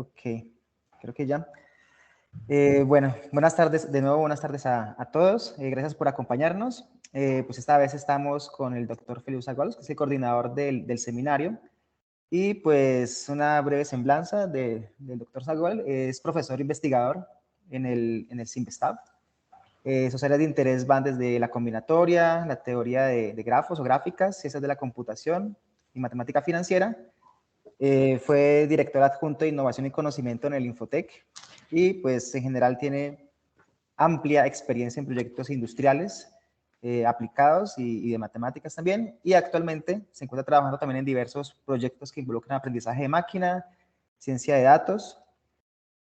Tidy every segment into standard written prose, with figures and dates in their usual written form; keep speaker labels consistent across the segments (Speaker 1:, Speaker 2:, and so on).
Speaker 1: Ok, creo que ya. Bueno, buenas tardes, de nuevo buenas tardes a todos. Gracias por acompañarnos. Pues esta vez estamos con el doctor Feliu Zagualos, que es el coordinador del seminario. Y pues una breve semblanza del doctor Zagual. Es profesor investigador en el CIMBESTAB. Sus áreas de interés van desde la combinatoria, la teoría de grafos o gráficas, ciencias de la computación y matemática financiera. Fue director adjunto de innovación y conocimiento en el Infotec y pues en general tiene amplia experiencia en proyectos industriales aplicados y de matemáticas también, y actualmente se encuentra trabajando también en diversos proyectos que involucran aprendizaje de máquina, ciencia de datos,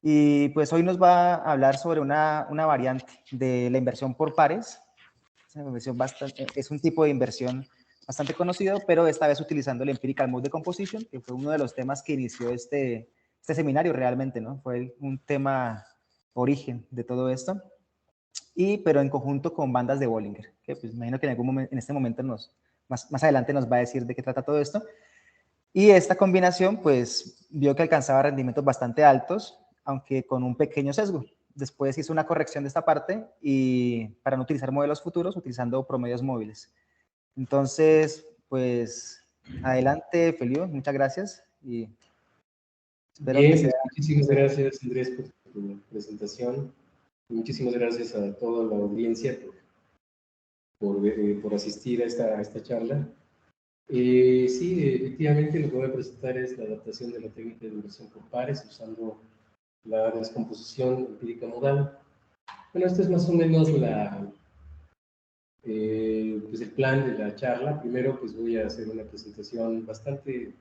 Speaker 1: y pues hoy nos va a hablar sobre una variante de la inversión por pares. Es un tipo de inversión bastante conocido, pero esta vez utilizando el Empirical Mode Decomposition, que fue uno de los temas que inició este seminario realmente, ¿no? Fue un tema origen de todo esto, pero en conjunto con bandas de Bollinger, que pues imagino que en algún momento, en este momento más adelante nos va a decir de qué trata todo esto. Y esta combinación pues vio que alcanzaba rendimientos bastante altos, aunque con un pequeño sesgo. Después hizo una corrección de esta parte y para no utilizar modelos futuros, utilizando promedios móviles. Entonces, pues adelante, Feliu, muchas gracias y espero que
Speaker 2: Bien,
Speaker 1: sea...
Speaker 2: pues muchísimas gracias, Andrés, por tu presentación. Muchísimas gracias a toda la audiencia por asistir a esta charla. Sí, efectivamente lo que voy a presentar es la adaptación de la técnica de inversión por pares usando la descomposición empírica modal. Bueno, esto es más o menos pues el plan de la charla. Primero, pues voy a hacer una presentación bastante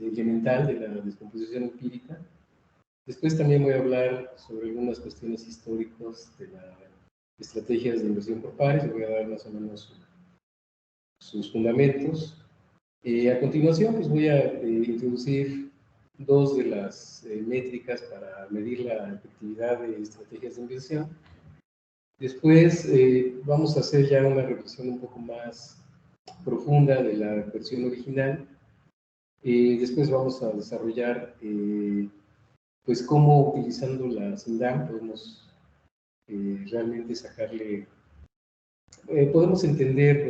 Speaker 2: elemental de la descomposición empírica. Después también voy a hablar sobre algunas cuestiones históricas de las estrategias de inversión por pares. Voy a dar más o menos sus fundamentos. A continuación, pues voy a introducir dos de las métricas para medir la efectividad de estrategias de inversión. Después vamos a hacer ya una revisión un poco más profunda de la versión original. Después vamos a desarrollar pues cómo utilizando la SINDAM podemos realmente sacarle, podemos entender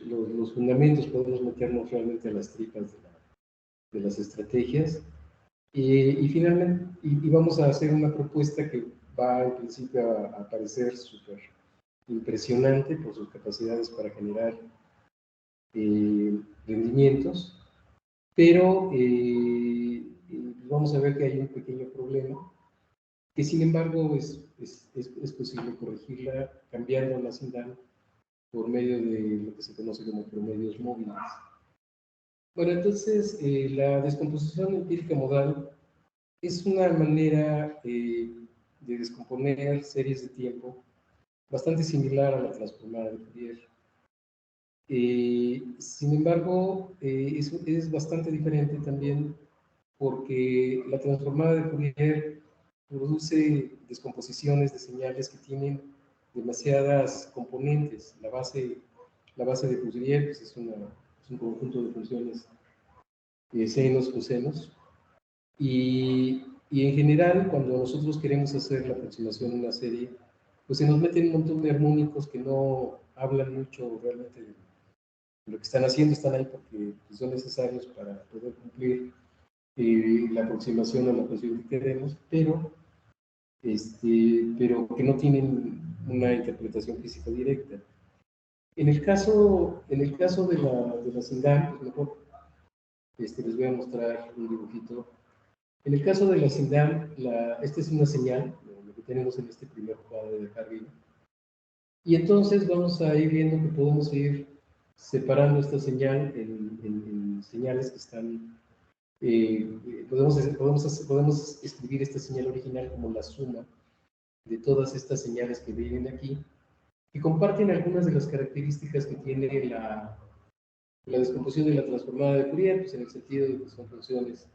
Speaker 2: los fundamentos, podemos meternos realmente a las tripas de las estrategias. Y finalmente, vamos a hacer una propuesta que va en principio a parecer súper impresionante por sus capacidades para generar rendimientos, pero vamos a ver que hay un pequeño problema, que sin embargo es posible corregirla cambiando la SINDAM por medio de lo que se conoce como promedios móviles. Bueno, entonces la descomposición empírica modal es una manera de descomponer series de tiempo bastante similar a la transformada de Fourier. Sin embargo, es bastante diferente también porque la transformada de Fourier produce descomposiciones de señales que tienen demasiadas componentes. La base de Fourier pues es un conjunto de funciones senos, cosenos, y en general, cuando nosotros queremos hacer la aproximación de una serie, pues se nos meten un montón de armónicos que no hablan mucho realmente de lo que están haciendo, están ahí porque pues, son necesarios para poder cumplir la aproximación a la función que queremos, pero que no tienen una interpretación física directa. En el caso de la SINDAM, pues mejor les voy a mostrar un dibujito. En el caso de la SINDAM, esta es una señal, lo que tenemos en este primer cuadro de acá arriba. Y entonces vamos a ir viendo que podemos ir separando esta señal en señales que están... podemos escribir esta señal original como la suma de todas estas señales que vienen aquí, y comparten algunas de las características que tiene la descomposición de la transformada de Fourier, pues en el sentido de que son funciones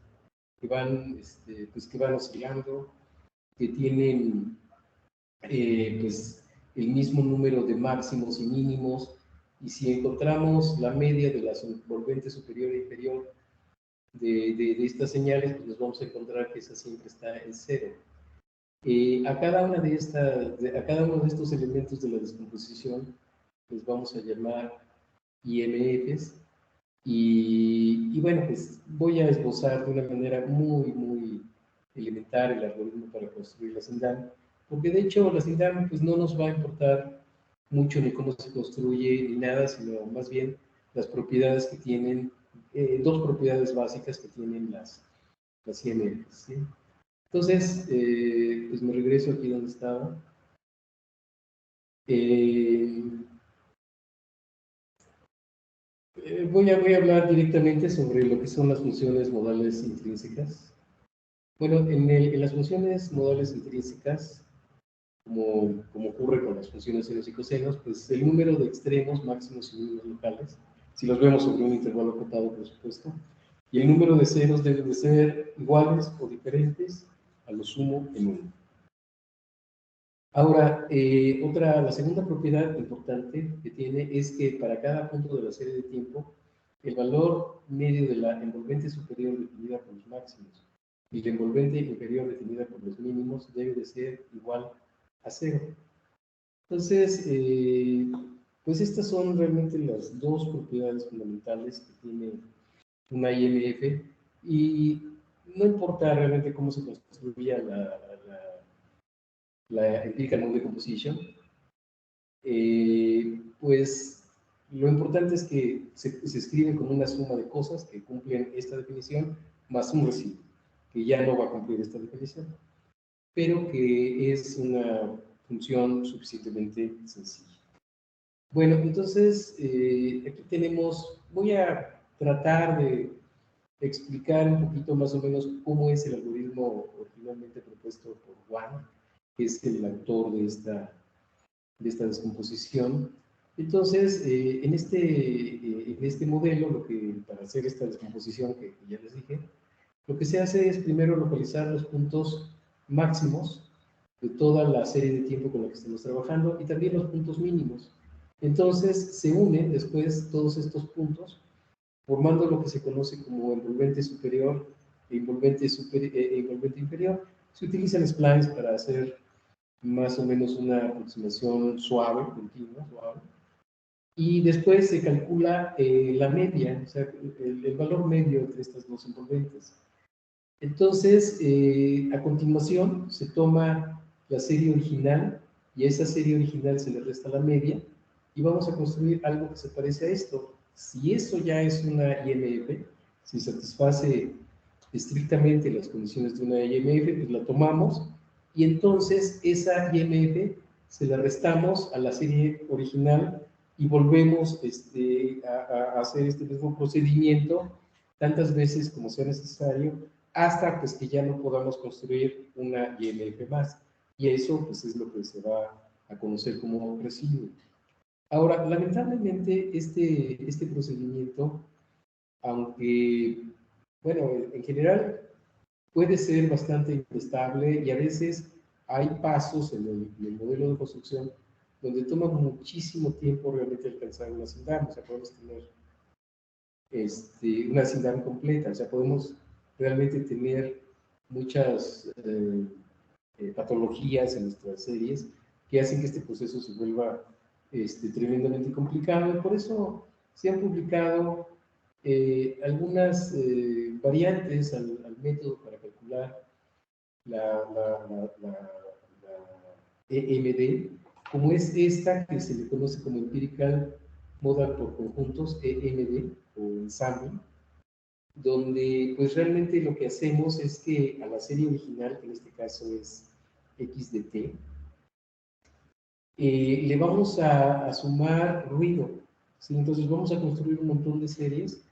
Speaker 2: que van, que van oscilando, que tienen pues, el mismo número de máximos y mínimos, y si encontramos la media de la solvente superior e inferior, de estas señales, pues nos vamos a encontrar que esa siempre está en 0. A cada uno de estos elementos de la descomposición les vamos a llamar IMFs, y bueno, pues voy a esbozar de una manera muy elemental el algoritmo para construir la SINDAN, porque de hecho la SINDAN pues no nos va a importar mucho ni cómo se construye ni nada, sino más bien las propiedades que tienen, dos propiedades básicas que tienen las IMFs, ¿sí? Entonces, pues me regreso aquí donde estaba. Voy a hablar directamente sobre lo que son las funciones modales intrínsecas. Bueno, en las funciones modales intrínsecas, como ocurre con las funciones senos y cosenos, pues el número de extremos máximos y mínimos locales, si los vemos sobre un intervalo acotado, por supuesto, y el número de ceros deben de ser iguales o diferentes a lo sumo en 1. Ahora, la segunda propiedad importante que tiene es que para cada punto de la serie de tiempo, el valor medio de la envolvente superior definida por los máximos y la envolvente inferior definida por los mínimos debe de ser igual a 0. Entonces, pues estas son realmente las dos propiedades fundamentales que tiene una IMF, y no importa realmente cómo se construya la Empirical Mode Decomposition, pues lo importante es que se escribe como una suma de cosas que cumplen esta definición más un residuo, que ya no va a cumplir esta definición, pero que es una función suficientemente sencilla. Bueno, entonces aquí voy a tratar de explicar un poquito más o menos cómo es el algoritmo originalmente propuesto por Wang, que es el autor de esta descomposición. Entonces, en este modelo, para hacer esta descomposición que ya les dije, lo que se hace es primero localizar los puntos máximos de toda la serie de tiempo con la que estamos trabajando y también los puntos mínimos. Entonces, se unen después todos estos puntos, formando lo que se conoce como envolvente superior e envolvente inferior. Se utilizan splines para hacer más o menos una aproximación suave, continua, suave. Y después se calcula la media, o sea, el valor medio entre estas dos envolventes. Entonces, a continuación, se toma la serie original y a esa serie original se le resta la media y vamos a construir algo que se parece a esto. Si eso ya es una IMF, si satisface estrictamente las condiciones de una IMF, pues la tomamos y entonces esa IMF se la restamos a la serie original y volvemos a hacer este mismo procedimiento tantas veces como sea necesario hasta pues que ya no podamos construir una IMF más. Y eso pues es lo que se va a conocer como residuo. Ahora, lamentablemente este procedimiento, aunque, bueno, en general puede ser bastante inestable y a veces hay pasos en el modelo de construcción donde toma muchísimo tiempo realmente alcanzar una SINDAN, o sea, podemos tener una SINDAN completa, o sea, podemos realmente tener muchas patologías en nuestras series que hacen que este proceso se vuelva tremendamente complicado, y por eso se han publicado algunas variantes al método para calcular la EMD, como es esta que se le conoce como Empirical Modal por conjuntos, EMD o ensamble, donde pues realmente lo que hacemos es que a la serie original, que en este caso es x de t, le vamos a sumar ruido, ¿sí? Entonces vamos a construir un montón de series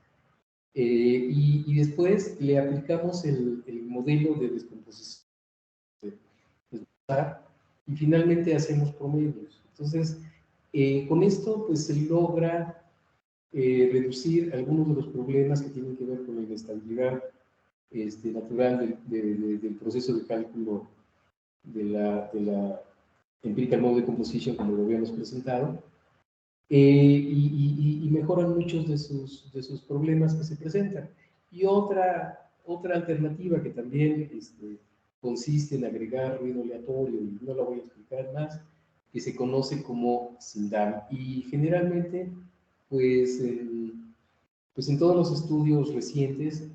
Speaker 2: y después le aplicamos el modelo de descomposición y finalmente hacemos promedios. Entonces, con esto pues se logra reducir algunos de los problemas que tienen que ver con la inestabilidad natural del proceso de cálculo de la Empirical Mode Decomposition, como lo habíamos presentado, y mejoran muchos de sus problemas que se presentan. Y otra alternativa que también consiste en agregar ruido aleatorio, y no la voy a explicar más, que se conoce como SINDAM. Y generalmente, pues, pues en todos los estudios recientes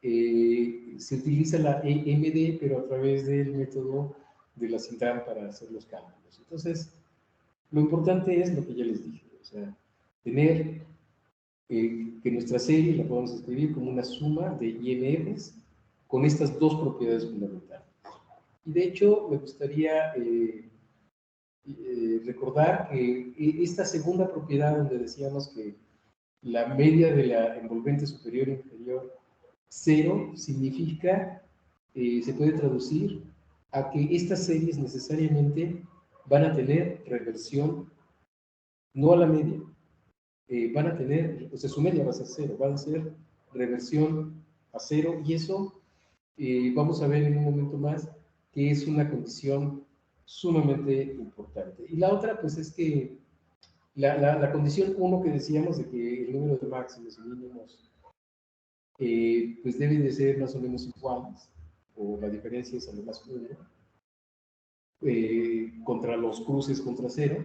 Speaker 2: se utiliza la EMD, pero a través del método de la SINDAM para hacer los cálculos. Entonces, lo importante es lo que ya les dije, o sea, tener que nuestra serie la podamos escribir como una suma de IMFs con estas dos propiedades fundamentales. Y de hecho, me gustaría recordar que esta segunda propiedad, donde decíamos que la media de la envolvente superior e inferior cero, significa, se puede traducir a que estas series necesariamente van a tener reversión no a la media, van a tener, o sea, su media va a ser cero, van a ser reversión a cero, y eso vamos a ver en un momento más que es una condición sumamente importante. Y la otra, pues es que la condición 1 que decíamos de que el número de máximos y mínimos pues deben de ser más o menos iguales, o la diferencia es a lo más 1, contra los cruces contra cero,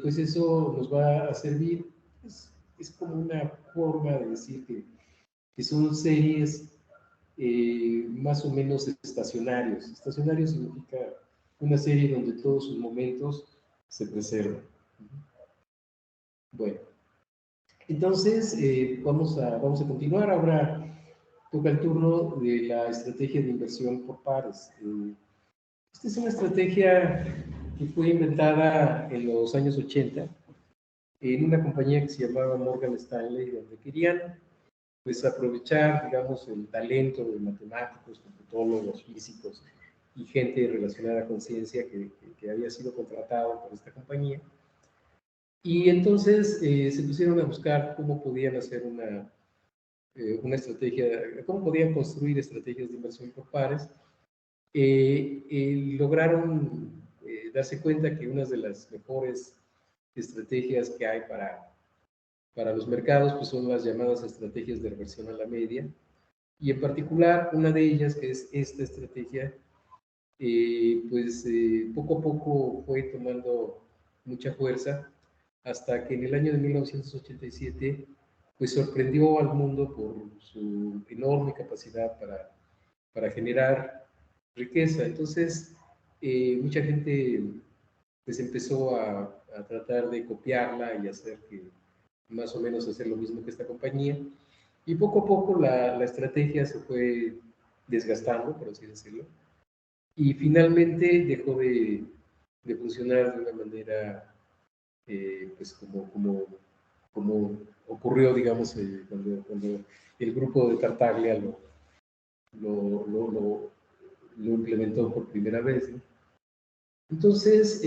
Speaker 2: pues eso nos va a servir, es como una forma de decir que son series más o menos estacionarios. Estacionario significa una serie donde todos sus momentos se preservan. Bueno, entonces vamos a continuar. Ahora toca el turno de la estrategia de inversión por pares. Esta es una estrategia que fue inventada en los años 80 en una compañía que se llamaba Morgan Stanley, donde querían pues aprovechar, digamos, el talento de matemáticos, computólogos, físicos y gente relacionada con ciencia que había sido contratado por esta compañía. Y entonces se pusieron a buscar cómo podían hacer una estrategia, cómo podían construir estrategias de inversión por pares. Lograron darse cuenta que una de las mejores estrategias que hay para los mercados pues son las llamadas estrategias de reversión a la media, y en particular una de ellas, que es esta estrategia, pues poco a poco fue tomando mucha fuerza hasta que en el año de 1987 pues sorprendió al mundo por su enorme capacidad para generar riqueza. Entonces mucha gente pues empezó a tratar de copiarla y hacer que más o menos hacer lo mismo que esta compañía, y poco a poco la estrategia se fue desgastando, por así decirlo, y finalmente dejó de funcionar de una manera pues como ocurrió, digamos, cuando el grupo de Tartaglia lo implementó por primera vez, ¿no? Entonces,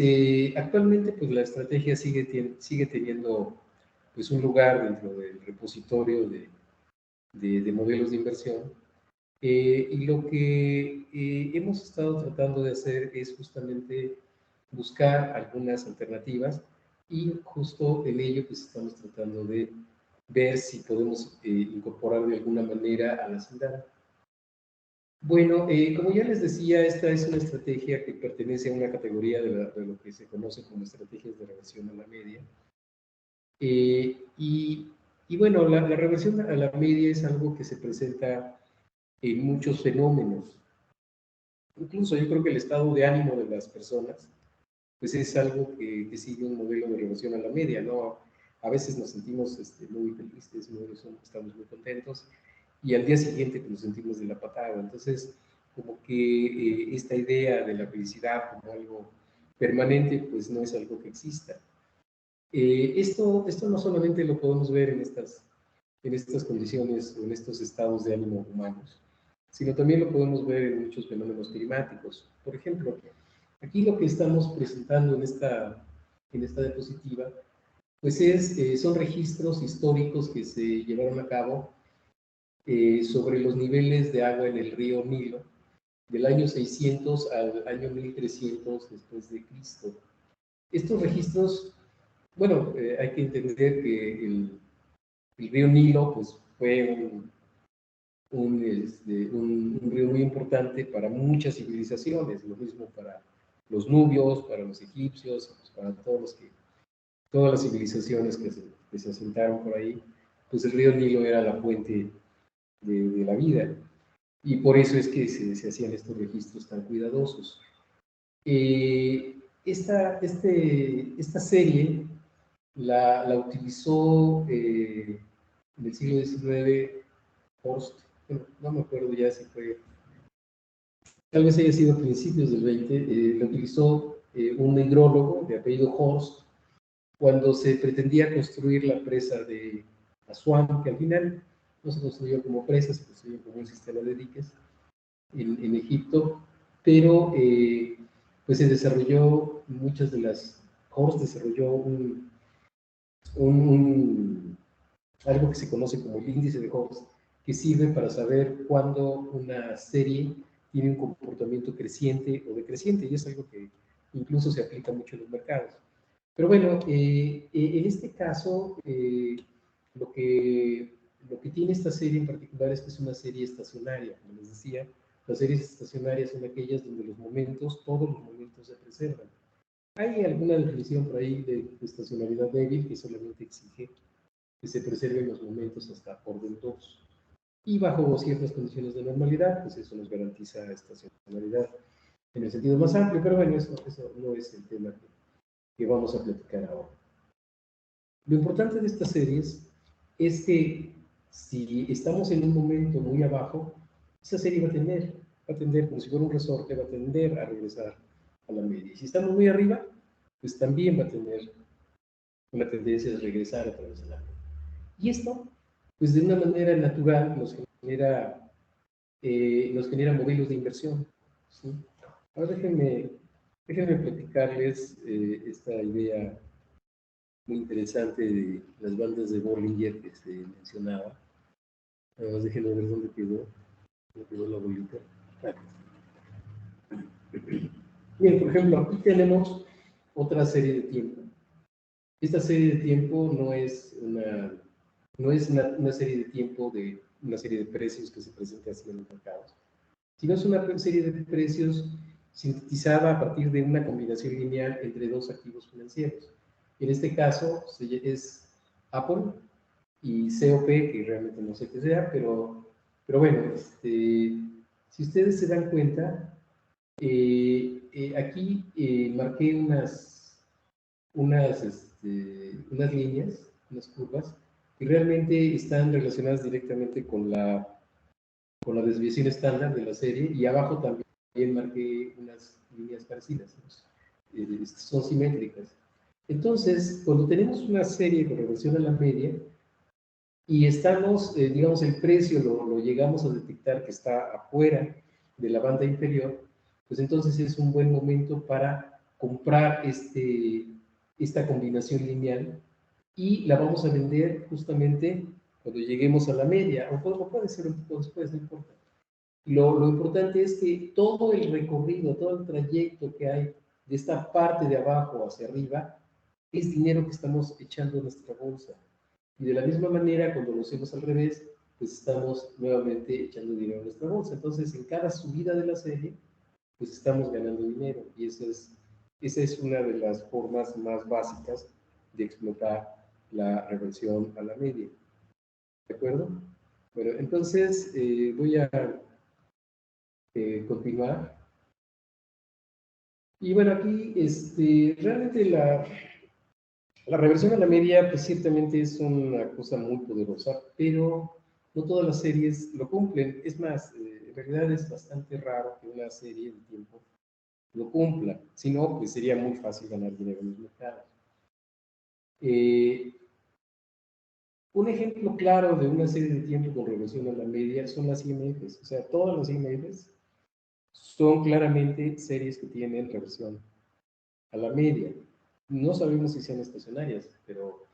Speaker 2: actualmente pues la estrategia sigue teniendo pues un lugar dentro del repositorio de modelos de inversión, y lo que hemos estado tratando de hacer es justamente buscar algunas alternativas, y justo en ello pues estamos tratando de ver si podemos incorporar de alguna manera a la SINDAM. Bueno, como ya les decía, esta es una estrategia que pertenece a una categoría de lo que se conoce como estrategias de reversión a la media. Y bueno, la reversión a la media es algo que se presenta en muchos fenómenos. Incluso yo creo que el estado de ánimo de las personas, pues es algo que sigue un modelo de reversión a la media, ¿no? A veces nos sentimos muy felices, estamos muy contentos, y al día siguiente pues, nos sentimos de la patada. Entonces, como que esta idea de la felicidad como algo permanente, pues no es algo que exista. Esto no solamente lo podemos ver en estas condiciones, en estos estados de ánimo humanos, sino también lo podemos ver en muchos fenómenos climáticos. Por ejemplo, aquí lo que estamos presentando en esta diapositiva, pues son registros históricos que se llevaron a cabo sobre los niveles de agua en el río Nilo, del año 600 al año 1300 después de Cristo. Estos registros, bueno, hay que entender que el río Nilo pues, fue un río muy importante para muchas civilizaciones, lo mismo para los nubios, para los egipcios, pues para todas las civilizaciones que se asentaron por ahí, pues el río Nilo era la fuente de la vida, y por eso es que se hacían estos registros tan cuidadosos. Esta serie la utilizó en el siglo XIX Horst, bueno, no me acuerdo ya si fue, tal vez haya sido a principios del 20, lo utilizó un hidrólogo de apellido Horst cuando se pretendía construir la presa de Asuán, que al final no se construyó como presa, se construyó como un sistema de diques en Egipto, pero pues se desarrolló muchas de las, Horst desarrolló algo que se conoce como el índice de Horst, que sirve para saber cuándo una serie tiene un comportamiento creciente o decreciente, y es algo que incluso se aplica mucho en los mercados. Pero bueno, en este caso, lo que tiene esta serie en particular es que es una serie estacionaria, como les decía. Las series estacionarias son aquellas donde los momentos, todos los momentos se preservan. Hay alguna definición por ahí de estacionalidad débil que solamente exige que se preserven los momentos hasta orden 2. Y bajo ciertas condiciones de normalidad, pues eso nos garantiza estacionalidad en el sentido más amplio, pero bueno, eso no es el tema que vamos a platicar ahora. Lo importante de estas series es que si estamos en un momento muy abajo, esa serie va a tender como si fuera un resorte, va a tender a regresar a la media. Y si estamos muy arriba, pues también va a tener una tendencia de regresar a través de la media. Y esto, pues de una manera natural, nos genera modelos de inversión, ¿sí? Ahora déjenme platicarles esta idea muy interesante de las bandas de Bollinger que se mencionaba. Además, déjenme ver dónde quedó la bolita. Bien, por ejemplo, aquí tenemos otra serie de tiempo. Esta serie de tiempo no es una serie de tiempo de una serie de precios que se presenta así en los mercados, sino es una serie de precios sintetizada a partir de una combinación lineal entre dos activos financieros. En este caso es Apple y COP, que realmente no sé qué sea, pero bueno, si ustedes se dan cuenta, aquí marqué unas líneas, unas curvas, que realmente están relacionadas directamente con la desviación estándar de la serie, y abajo también marqué unas líneas parecidas, ¿no? Son simétricas. Entonces, cuando tenemos una serie con regresión a la media, y estamos, digamos, el precio lo llegamos a detectar que está afuera de la banda inferior, pues entonces es un buen momento para comprar esta combinación lineal, y la vamos a vender justamente cuando lleguemos a la media, o puede ser un poco después, no importa. Lo importante es que todo el recorrido, todo el trayecto que hay de esta parte de abajo hacia arriba, es dinero que estamos echando en nuestra bolsa. Y de la misma manera, cuando lo hacemos al revés, pues estamos nuevamente echando dinero en nuestra bolsa. Entonces, en cada subida de la serie, pues estamos ganando dinero. Y esa es una de las formas más básicas de explotar la reversión a la media. ¿De acuerdo? Bueno, entonces voy a continuar. Y bueno, aquí realmente la reversión a la media, pues ciertamente es una cosa muy poderosa, pero no todas las series lo cumplen. Es más, en realidad es bastante raro que una serie de tiempo lo cumpla. Si no, pues sería muy fácil ganar dinero en los mercados. Un ejemplo claro de una serie de tiempo con reversión a la media son las IMFs. O sea, todas las IMFs son claramente series que tienen reversión a la media. No sabemos si sean estacionarias, pero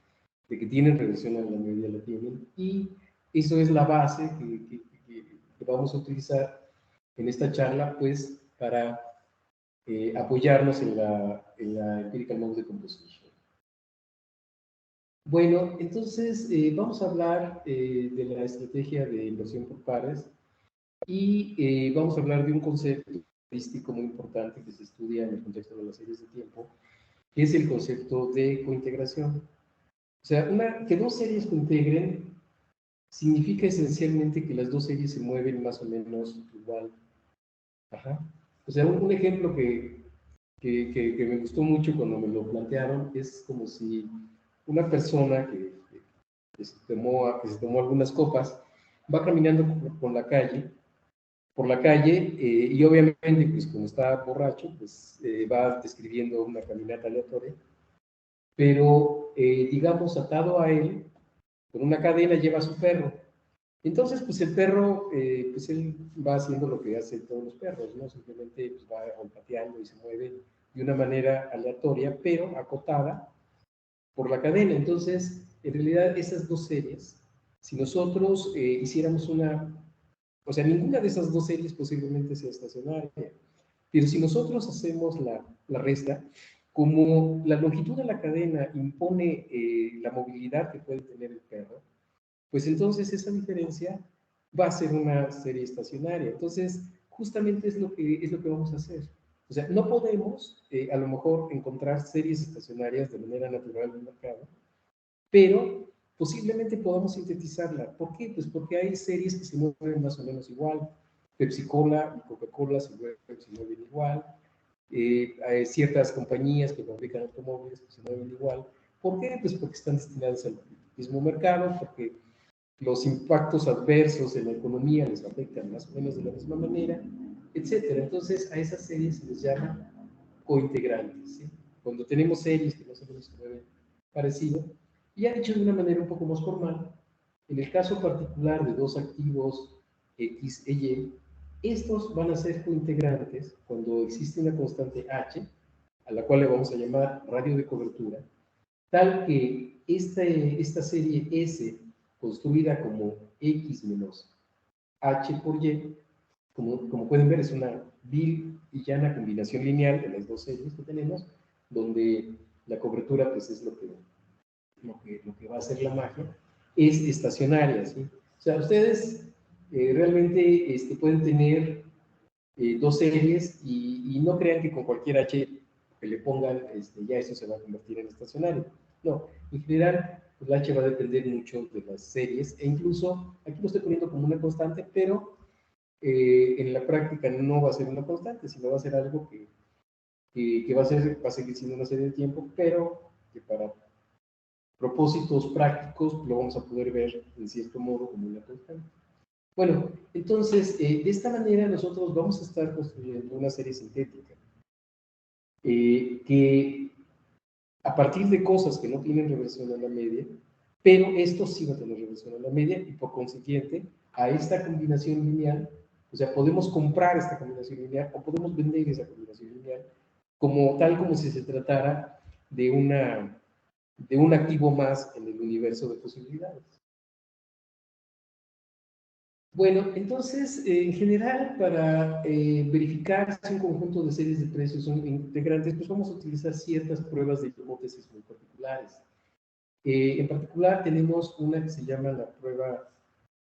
Speaker 2: de que tienen reversión a la media la tienen, y eso es la base que vamos a utilizar en esta charla, pues, para apoyarnos en la Empirical Mode Decomposition. Bueno, entonces vamos a hablar de la estrategia de inversión por pares y vamos a hablar de un concepto estadístico muy importante que se estudia en el contexto de las series de tiempo, que es el concepto de cointegración. O sea, que dos series cointegren significa esencialmente que las dos series se mueven más o menos igual. Ajá. O sea, un ejemplo que me gustó mucho cuando me lo plantearon es como si una persona que se tomó algunas copas va caminando por la calle y obviamente pues como está borracho pues va describiendo una caminata aleatoria, pero digamos atado a él con una cadena lleva a su perro. Entonces, pues el perro, pues él va haciendo lo que hacen todos los perros, ¿no? Simplemente pues, va olfateando y se mueve de una manera aleatoria, pero acotada por la cadena. Entonces, en realidad, esas dos series, si nosotros hiciéramos o sea, ninguna de esas dos series posiblemente sea estacionaria, pero si nosotros hacemos la resta, como la longitud de la cadena impone la movilidad que puede tener el perro, pues entonces esa diferencia va a ser una serie estacionaria. Entonces, justamente es lo que vamos a hacer. O sea, no podemos a lo mejor encontrar series estacionarias de manera natural en el mercado, pero posiblemente podamos sintetizarla. ¿Por qué? Pues porque hay series que se mueven más o menos igual. Pepsi-Cola y Coca-Cola se mueven igual. Hay ciertas compañías que fabrican automóviles que se mueven igual. ¿Por qué? Pues porque están destinadas al mismo mercado, porque los impactos adversos en la economía les afectan más o menos de la misma manera, etcétera. Entonces, a esas series se les llama cointegrantes. ¿Sí? Cuando tenemos series que más o menos se mueven parecido, y ya dicho de una manera un poco más formal, en el caso particular de dos activos X e Y, estos van a ser cointegrantes cuando existe una constante H, a la cual le vamos a llamar radio de cobertura, tal que esta serie S, construida como X menos H por Y, como pueden ver, es una vil y llana combinación lineal de las dos series que tenemos, donde la cobertura pues, es lo que va a hacer la magia, es estacionaria. ¿Sí? O sea, ustedes realmente pueden tener dos series y no crean que con cualquier H que le pongan, ya eso se va a convertir en estacionario. No, en general, pues la H va a depender mucho de las series e incluso, aquí lo estoy poniendo como una constante, pero en la práctica no va a ser una constante, sino va a ser algo que va a seguir siendo una serie de tiempo, pero que para propósitos prácticos lo vamos a poder ver en cierto modo como una constante. Bueno, entonces, de esta manera nosotros vamos a estar construyendo una serie sintética que a partir de cosas que no tienen reversión a la media, pero esto sí va a tener reversión a la media y por consiguiente a esta combinación lineal, o sea, podemos comprar esta combinación lineal o podemos vender esa combinación lineal como tal como si se tratara de un activo más en el universo de posibilidades. Bueno, entonces, en general, para verificar si un conjunto de series de precios son integrantes, pues vamos a utilizar ciertas pruebas de hipótesis muy particulares. En particular, tenemos una que se llama la prueba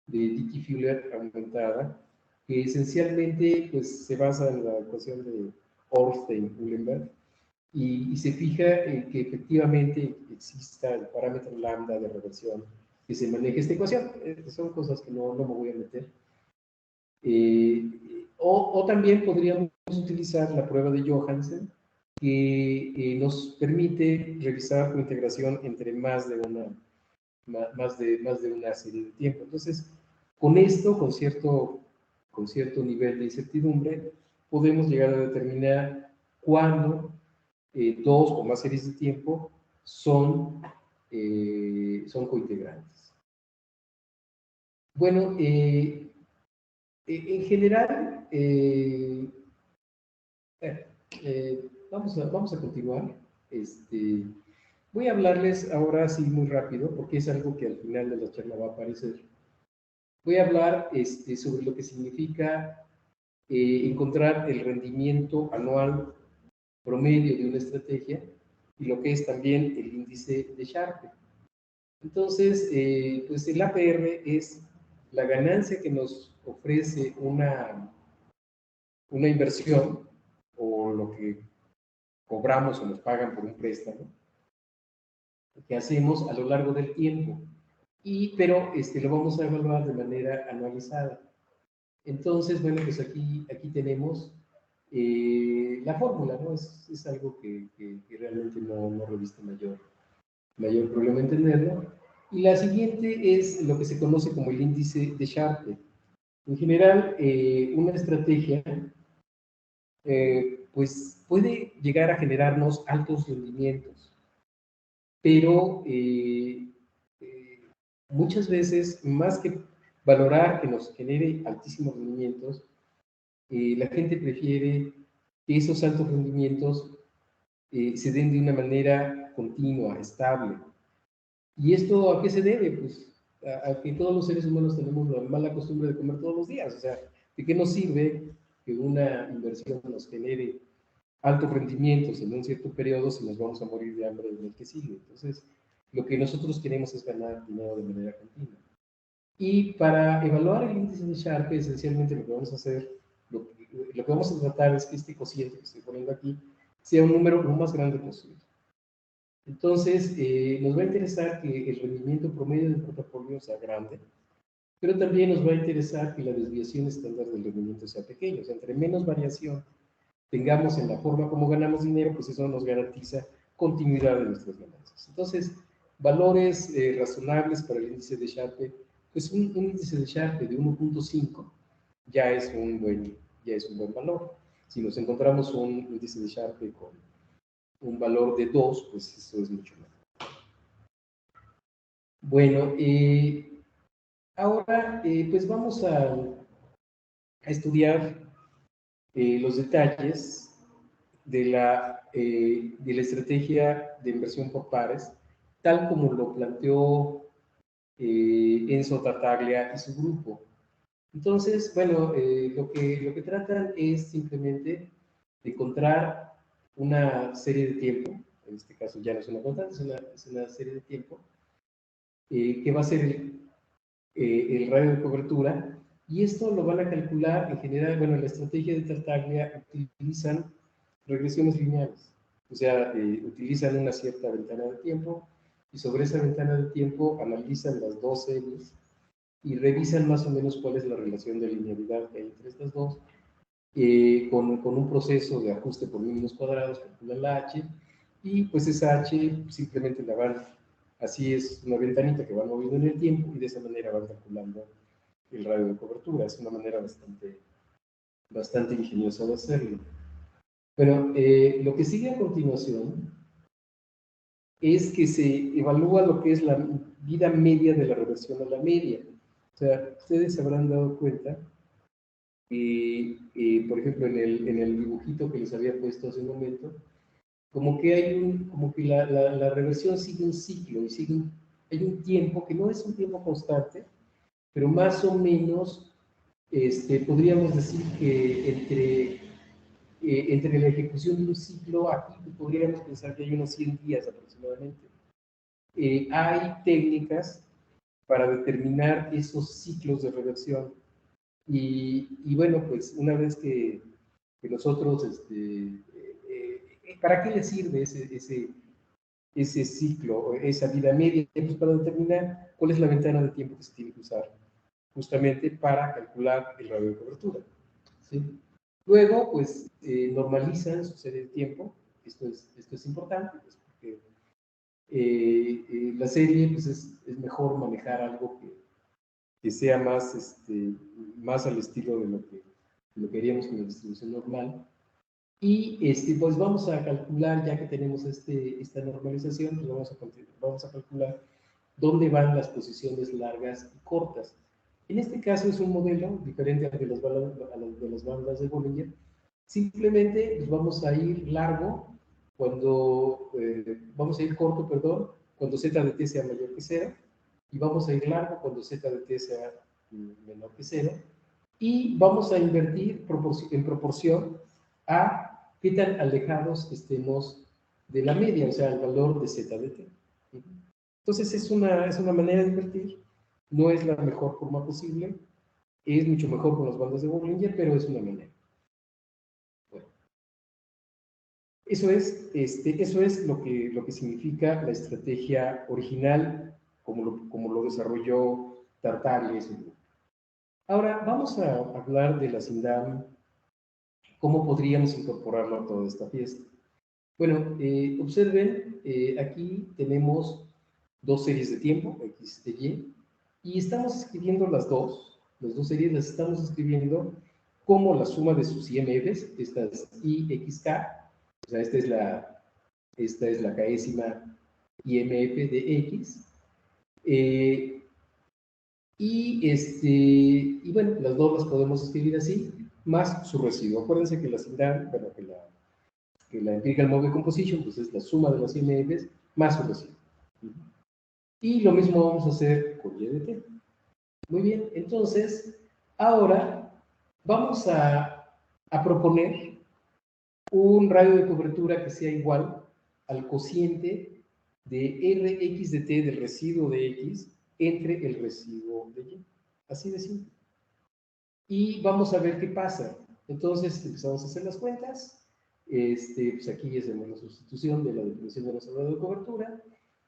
Speaker 2: de Dickey-Fuller aumentada, que esencialmente pues, se basa en la ecuación de Ornstein-Uhlenberg y se fija en que efectivamente exista el parámetro lambda de reversión que se maneje esta ecuación. Son cosas que no me voy a meter. O también podríamos utilizar la prueba de Johansen, que nos permite revisar la integración entre más de una serie de tiempo. Entonces, con esto, con cierto nivel de incertidumbre, podemos llegar a determinar cuándo dos o más series de tiempo son cointegrantes. Bueno, en general, vamos a continuar. Voy a hablarles ahora sí muy rápido, porque es algo que al final de la charla va a aparecer. Voy a hablar sobre lo que significa encontrar el rendimiento anual promedio de una estrategia y lo que es también el índice de Sharpe. Entonces, pues el APR es la ganancia que nos ofrece una inversión o lo que cobramos o nos pagan por un préstamo que hacemos a lo largo del tiempo. Pero lo vamos a evaluar de manera anualizada. Entonces, bueno, pues aquí tenemos la fórmula, ¿no? Es algo que realmente no reviste mayor problema entenderlo. Y la siguiente es lo que se conoce como el índice de Sharpe. En general, una estrategia pues puede llegar a generarnos altos rendimientos, pero muchas veces, más que valorar que nos genere altísimos rendimientos, la gente prefiere que esos altos rendimientos se den de una manera continua, estable. ¿Y esto a qué se debe? Pues a que todos los seres humanos tenemos la mala costumbre de comer todos los días. O sea, ¿de qué nos sirve que una inversión nos genere altos rendimientos en un cierto periodo si nos vamos a morir de hambre en el que sigue? Entonces, lo que nosotros queremos es ganar dinero de manera continua. Y para evaluar el índice de Sharpe, esencialmente lo que vamos a hacer, lo que vamos a tratar es que este cociente que estoy poniendo aquí sea un número lo más grande posible. Entonces, nos va a interesar que el rendimiento promedio del portafolio sea grande, pero también nos va a interesar que la desviación estándar del rendimiento sea pequeña. O sea, entre menos variación tengamos en la forma como ganamos dinero, pues eso nos garantiza continuidad de nuestras ganancias. Entonces, valores razonables para el índice de Sharpe, pues un índice de Sharpe de 1.5 ya es un buen valor. Si nos encontramos un índice de Sharpe con un valor de 2, pues eso es mucho mejor. Bueno, ahora pues vamos a estudiar los detalles de la estrategia de inversión por pares, tal como lo planteó Enzo Tartaglia y su grupo. Entonces, bueno, lo que tratan es simplemente de encontrar una serie de tiempo, en este caso ya no es una constante, es una serie de tiempo, que va a ser el radio de cobertura, y esto lo van a calcular en general. Bueno, la estrategia de Tartaglia utilizan regresiones lineales, o sea, utilizan una cierta ventana de tiempo, y sobre esa ventana de tiempo analizan las dos series y revisan más o menos cuál es la relación de linealidad entre estas dos, con un proceso de ajuste por mínimos cuadrados, calculan la H, y pues esa H simplemente la van, así es una ventanita que van moviendo en el tiempo, y de esa manera van calculando el radio de cobertura. Es una manera bastante ingeniosa de hacerlo. Bueno, lo que sigue a continuación es que se evalúa lo que es la vida media de la reversión a la media. O sea, ustedes se habrán dado cuenta que, por ejemplo, en el dibujito que les había puesto hace un momento, como que la reversión sigue un ciclo y hay un tiempo que no es un tiempo constante, pero más o menos podríamos decir que entre la ejecución de un ciclo, aquí podríamos pensar que hay unos 100 días aproximadamente. Hay técnicas para determinar esos ciclos de reversión, y bueno, pues una vez que nosotros, ¿para qué le sirve ese ciclo, esa vida media? Pues para determinar cuál es la ventana de tiempo que se tiene que usar, justamente para calcular el radio de cobertura, ¿sí? Luego, pues, normalizan su serie de tiempo. Esto es importante, pues, porque la serie, pues, es mejor manejar algo que sea más al estilo de lo que haríamos con la distribución normal. Y pues vamos a calcular, ya que tenemos esta normalización, pues vamos a calcular dónde van las posiciones largas y cortas. En este caso es un modelo diferente a de las bandas de Bollinger. Simplemente pues vamos a ir vamos a ir corto, perdón, cuando z de t sea mayor que 0, y vamos a ir largo cuando z de t sea menor que 0, y vamos a invertir en proporción a qué tan alejados estemos de la media, o sea, el valor de z de t. Entonces es una manera de invertir, no es la mejor forma posible, es mucho mejor con las bandas de Bollinger, pero es una manera. Bueno, eso es lo que significa la estrategia original, como lo desarrolló Tartaglia y su grupo. Ahora vamos a hablar de la SINDAM, cómo podríamos incorporarlo a toda esta fiesta. Bueno, observen, aquí tenemos dos series de tiempo, X y Y, y estamos escribiendo las dos series las estamos escribiendo como la suma de sus IMFs, estas IXK, o sea, esta es la késima IMF de X, y bueno, las dos las podemos escribir así, más su residuo. Acuérdense que la SINDAM, bueno, que la Empirical Mode Composition, pues es la suma de las IMFs más su residuo. Y lo mismo vamos a hacer con YDT. Muy bien, entonces, ahora vamos a proponer un radio de cobertura que sea igual al cociente de Rx de t del residuo de X entre el residuo de Y. Así de simple. Y vamos a ver qué pasa. Entonces empezamos a hacer las cuentas. Pues aquí hacemos la sustitución de la definición de nuestro radio de cobertura.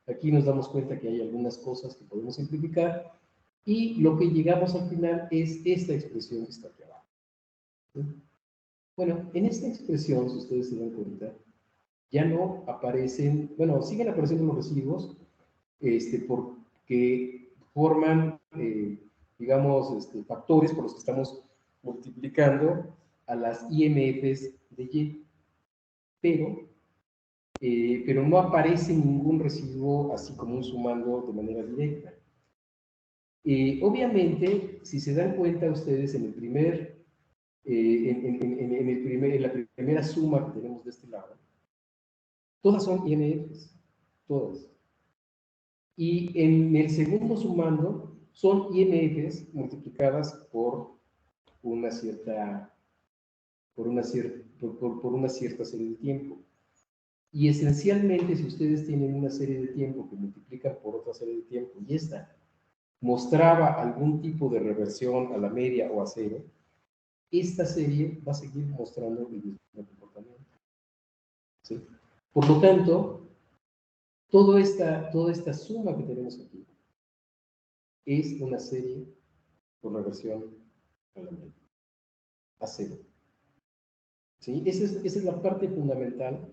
Speaker 2: Aquí nos damos cuenta que hay algunas cosas que podemos simplificar. Y lo que llegamos al final es esta expresión que está aquí abajo. ¿Sí? Bueno, en esta expresión, si ustedes se dan cuenta, ya no aparecen, bueno, siguen apareciendo los residuos, porque forman, digamos, factores por los que estamos multiplicando a las IMFs de Y, pero no aparece ningún residuo así como un sumando de manera directa. Obviamente, si se dan cuenta ustedes en la primera suma que tenemos de este lado, todas son IMFs, todas. Y en el segundo sumando son IMFs multiplicadas por una cierta, por una cierta serie de tiempo. Y esencialmente, si ustedes tienen una serie de tiempo que multiplican por otra serie de tiempo y esta mostraba algún tipo de reversión a la media o a cero, esta serie va a seguir mostrando el mismo comportamiento. ¿Sí? Por lo tanto, toda esta suma que tenemos aquí es una serie por reversión a la media, a cero. ¿Sí? Esa es la parte fundamental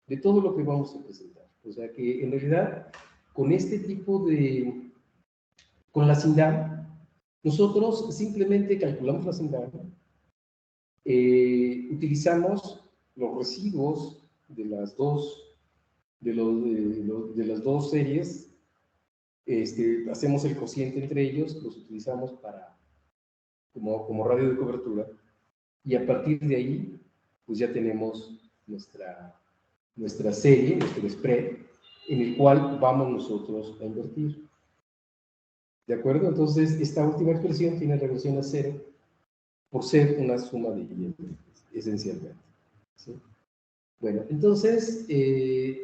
Speaker 2: de todo lo que vamos a presentar. O sea que en realidad, con este tipo de, con la SINDAM, nosotros simplemente calculamos la SINDAM, utilizamos los residuos de las dos, de las dos series, hacemos el cociente entre ellos, los utilizamos como radio de cobertura, y a partir de ahí, pues ya tenemos nuestra serie, nuestro spread, en el cual vamos nosotros a invertir. ¿De acuerdo? Entonces, esta última expresión tiene reversión a cero por ser una suma de y, esencialmente. ¿Sí? Bueno, entonces,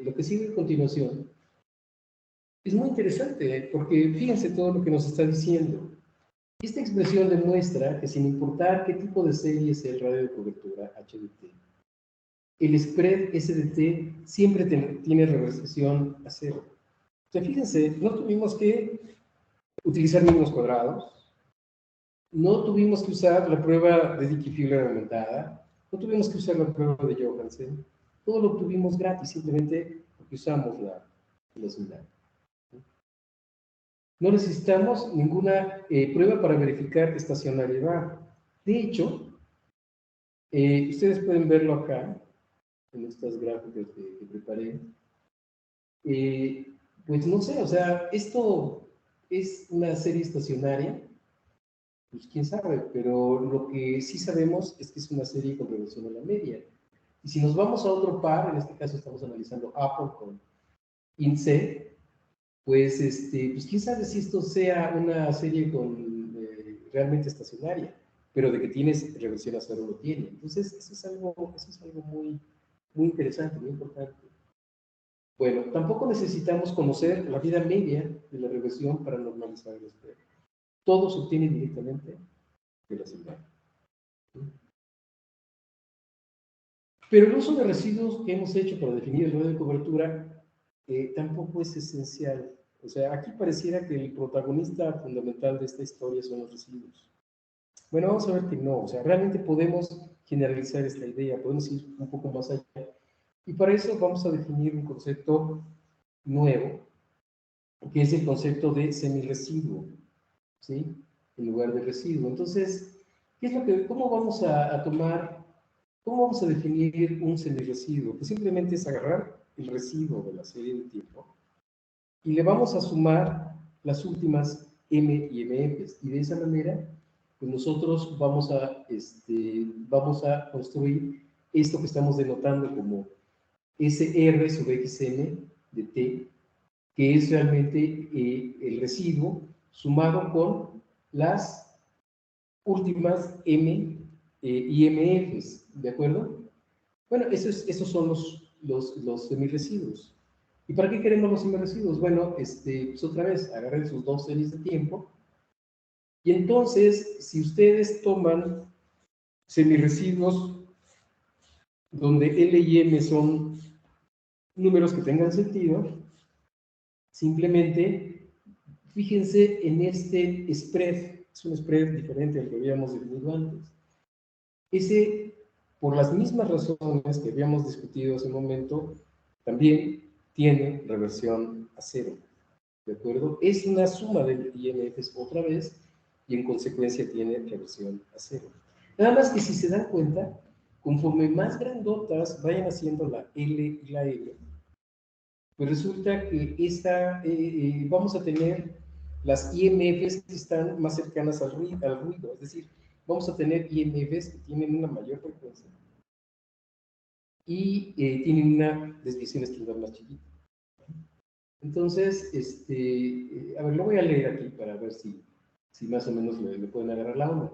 Speaker 2: lo que sigue a continuación es muy interesante, porque fíjense todo lo que nos está diciendo. Esta expresión demuestra que sin importar qué tipo de serie sea el radio de cobertura HDT, el spread SDT siempre tiene reversión a cero. O sea, fíjense, no tuvimos que utilizar mínimos cuadrados, no tuvimos que usar la prueba de Dickey-Fuller aumentada, no tuvimos que usar la prueba de Johansen, todo lo obtuvimos gratis, simplemente porque usamos la SINDAM. No necesitamos ninguna prueba para verificar estacionariedad. De hecho, ustedes pueden verlo acá, en estas gráficas que preparé. Pues no sé, o sea, esto es una serie estacionaria, pues quién sabe, pero lo que sí sabemos es que es una serie con reversión a la media. Y si nos vamos a otro par, en este caso estamos analizando Apple con INSEE, pues, pues quién sabe si esto sea una serie realmente estacionaria, pero de que tienes reversión a cero lo tiene. Entonces, eso es algo muy, muy interesante, muy importante. Bueno, tampoco necesitamos conocer la vida media de la regresión para normalizar el spread. Todo se obtiene directamente de la señal. Pero el uso de residuos que hemos hecho para definir el radio de cobertura tampoco es esencial. O sea, aquí pareciera que el protagonista fundamental de esta historia son los residuos. Bueno, vamos a ver que no. O sea, realmente podemos generalizar esta idea, podemos ir un poco más allá. Y para eso vamos a definir un concepto nuevo, que es el concepto de semirresiduo, ¿sí? En lugar de residuo. Entonces, ¿cómo vamos a cómo vamos a definir un semirresiduo? Pues simplemente es agarrar el residuo de la serie de tiempo y le vamos a sumar las últimas M y MFs. Y de esa manera, pues nosotros vamos a construir esto que estamos denotando como SR sobre XM de T, que es realmente el residuo sumado con las últimas M y MFs, ¿de acuerdo? Bueno, esos son los semirresiduos. ¿Y para qué queremos los semirresiduos? Bueno, pues otra vez, agarren sus dos series de tiempo, y entonces, si ustedes toman semirresiduos donde L y M son números que tengan sentido, simplemente fíjense en este spread, es un spread diferente al que habíamos definido antes. Ese, por las mismas razones que habíamos discutido hace un momento, también tiene reversión a cero, ¿de acuerdo? Es una suma de IMFs otra vez y en consecuencia tiene reversión a cero. Nada más que si se dan cuenta, conforme más grandotas vayan haciendo la L y la M, pues resulta que vamos a tener las IMFs que están más cercanas al ruido, es decir, vamos a tener IMFs que tienen una mayor frecuencia y tienen una desviación estándar más chiquita. Entonces, a ver, lo voy a leer aquí para ver si más o menos le pueden agarrar la onda.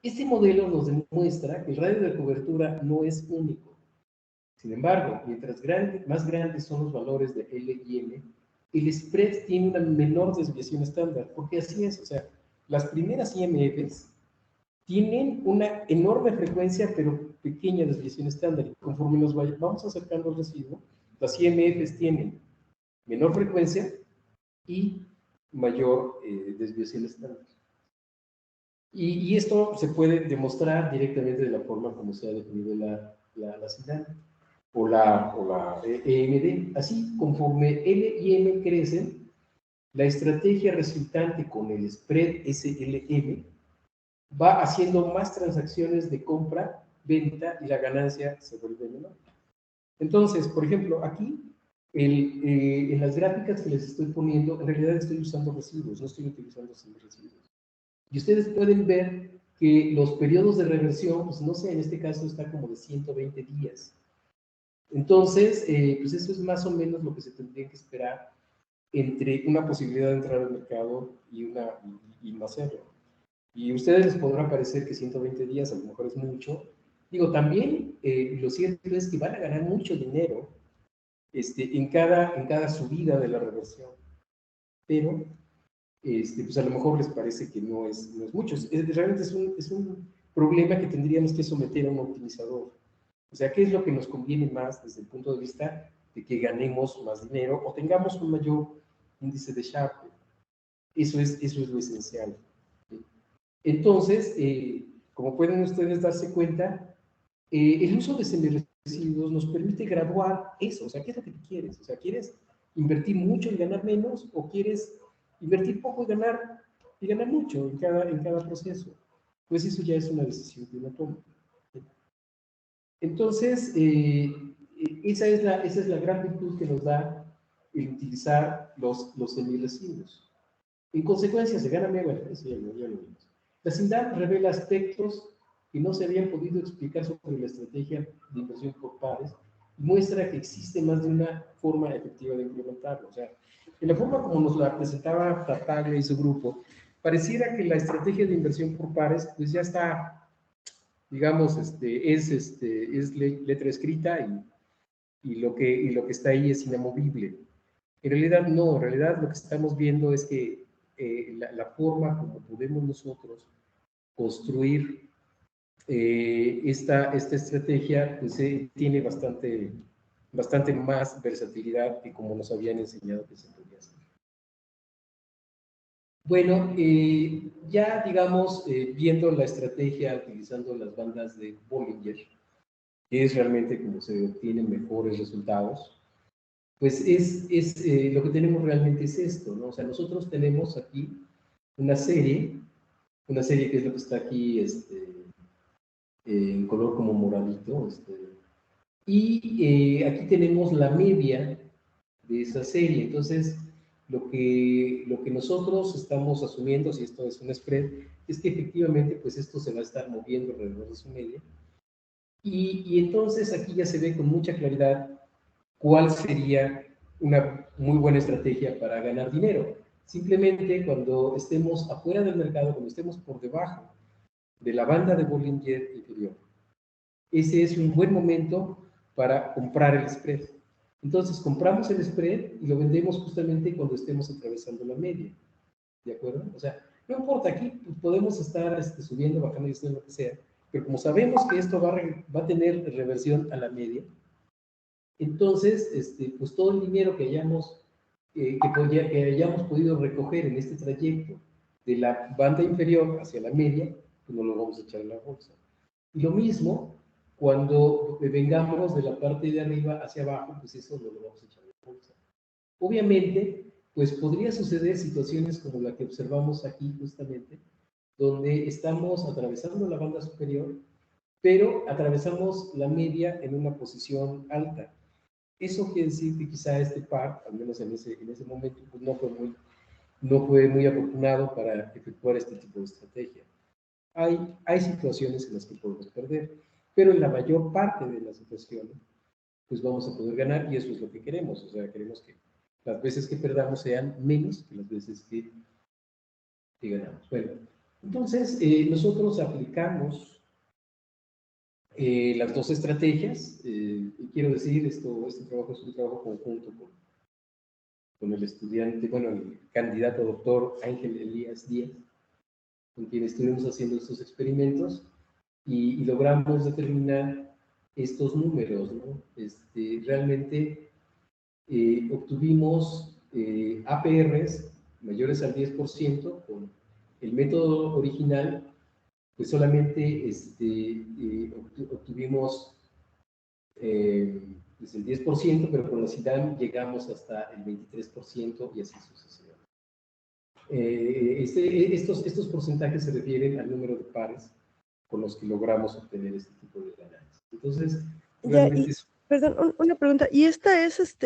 Speaker 2: Este modelo nos demuestra que el radio de cobertura no es único. Sin embargo, mientras más grandes son los valores de L y M, el spread tiene una menor desviación estándar, porque así es, o sea, las primeras IMFs tienen una enorme frecuencia, pero pequeña desviación estándar, y conforme nos vamos acercando al residuo, las IMFs tienen menor frecuencia y mayor desviación estándar. Y esto se puede demostrar directamente de la forma como se ha definido la señal o la EMD. Así, conforme L y M crecen, la estrategia resultante con el spread SLM va haciendo más transacciones de compra, venta y la ganancia se vuelve menor. Entonces, por ejemplo, aquí en las gráficas que les estoy poniendo, en realidad estoy usando residuos, no estoy utilizando residuos. Y ustedes pueden ver que los periodos de reversión, pues no sé, en este caso está como de 120 días. Entonces, pues eso es más o menos lo que se tendría que esperar entre una posibilidad de entrar al mercado y no hacerlo. Y a ustedes les podrá parecer que 120 días a lo mejor es mucho. Digo, también lo cierto es que van a ganar mucho dinero en cada subida de la reversión. Pero, pues a lo mejor les parece que no es mucho. Realmente es un problema que tendríamos que someter a un optimizador. O sea, ¿qué es lo que nos conviene más desde el punto de vista de que ganemos más dinero o tengamos un mayor índice de Sharpe? Eso es lo esencial. Entonces, como pueden ustedes darse cuenta, el uso de semirresiduos nos permite graduar eso. O sea, ¿qué es lo que tú quieres? O sea, ¿quieres invertir mucho y ganar menos? ¿O quieres invertir poco y ganar mucho en cada proceso? Pues eso ya es una decisión que uno toma. Entonces, esa es la gran virtud que nos da el utilizar los semirresiduos. En consecuencia, se gana medio, bueno, eso ya lo vimos. La SINDAL revela aspectos que no se habían podido explicar sobre la estrategia de inversión por pares y muestra que existe más de una forma efectiva de implementarlo. O sea, en la forma como nos la presentaba Tartaglia y su grupo, pareciera que la estrategia de inversión por pares pues ya está, digamos, es letra escrita y lo que está ahí es inamovible. En realidad no, en realidad lo que estamos viendo es que la forma como podemos nosotros construir esta estrategia pues, tiene bastante más versatilidad que como nos habían enseñado que se podía hacer. Bueno, ya digamos, viendo la estrategia utilizando las bandas de Bollinger, que es realmente como se obtienen mejores resultados, pues lo que tenemos realmente es esto, ¿no? O sea, nosotros tenemos aquí una serie que es lo que está aquí en color como moradito, y aquí tenemos la media de esa serie. Entonces, lo que nosotros estamos asumiendo, si esto es un spread, es que efectivamente pues esto se va a estar moviendo alrededor de su media. Y entonces aquí ya se ve con mucha claridad cuál sería una muy buena estrategia para ganar dinero. Simplemente cuando estemos afuera del mercado, cuando estemos por debajo de la banda de Bollinger inferior, ese es un buen momento para comprar el spread. Entonces compramos el spread y lo vendemos justamente cuando estemos atravesando la media. ¿De acuerdo? O sea, no importa, aquí pues, podemos estar subiendo, bajando y haciendo lo que sea, pero como sabemos que esto va a tener reversión a la media, entonces, pues todo el dinero que hayamos podido recoger en este trayecto de la banda inferior hacia la media, pues no lo vamos a echar en la bolsa. Y lo mismo, cuando vengamos de la parte de arriba hacia abajo, pues eso no lo vamos a echar en la bolsa. Obviamente, pues podría suceder situaciones como la que observamos aquí justamente, donde estamos atravesando la banda superior, pero atravesamos la media en una posición alta. Eso quiere decir que quizá este par, al menos en ese momento, pues no fue muy afortunado para efectuar este tipo de estrategia. Hay situaciones en las que podemos perder, pero en la mayor parte de las situaciones, pues vamos a poder ganar y eso es lo que queremos. O sea, queremos que las veces que perdamos sean menos que las veces que ganamos. Bueno, entonces nosotros aplicamos las dos estrategias, y quiero decir, este trabajo es un trabajo conjunto con el estudiante, bueno, el candidato doctor Ángel Elías Díaz, con quien estuvimos haciendo estos experimentos y logramos determinar estos números, ¿no? Realmente obtuvimos APRs mayores al 10% con el método original, pues solamente obtuvimos pues el 10%, pero con la CIDAM llegamos hasta el 23% y así sucesivamente. Estos porcentajes se refieren al número de pares con los que logramos obtener este tipo de ganancias. Entonces, realmente
Speaker 3: ya, perdón, una pregunta. ¿Y esta es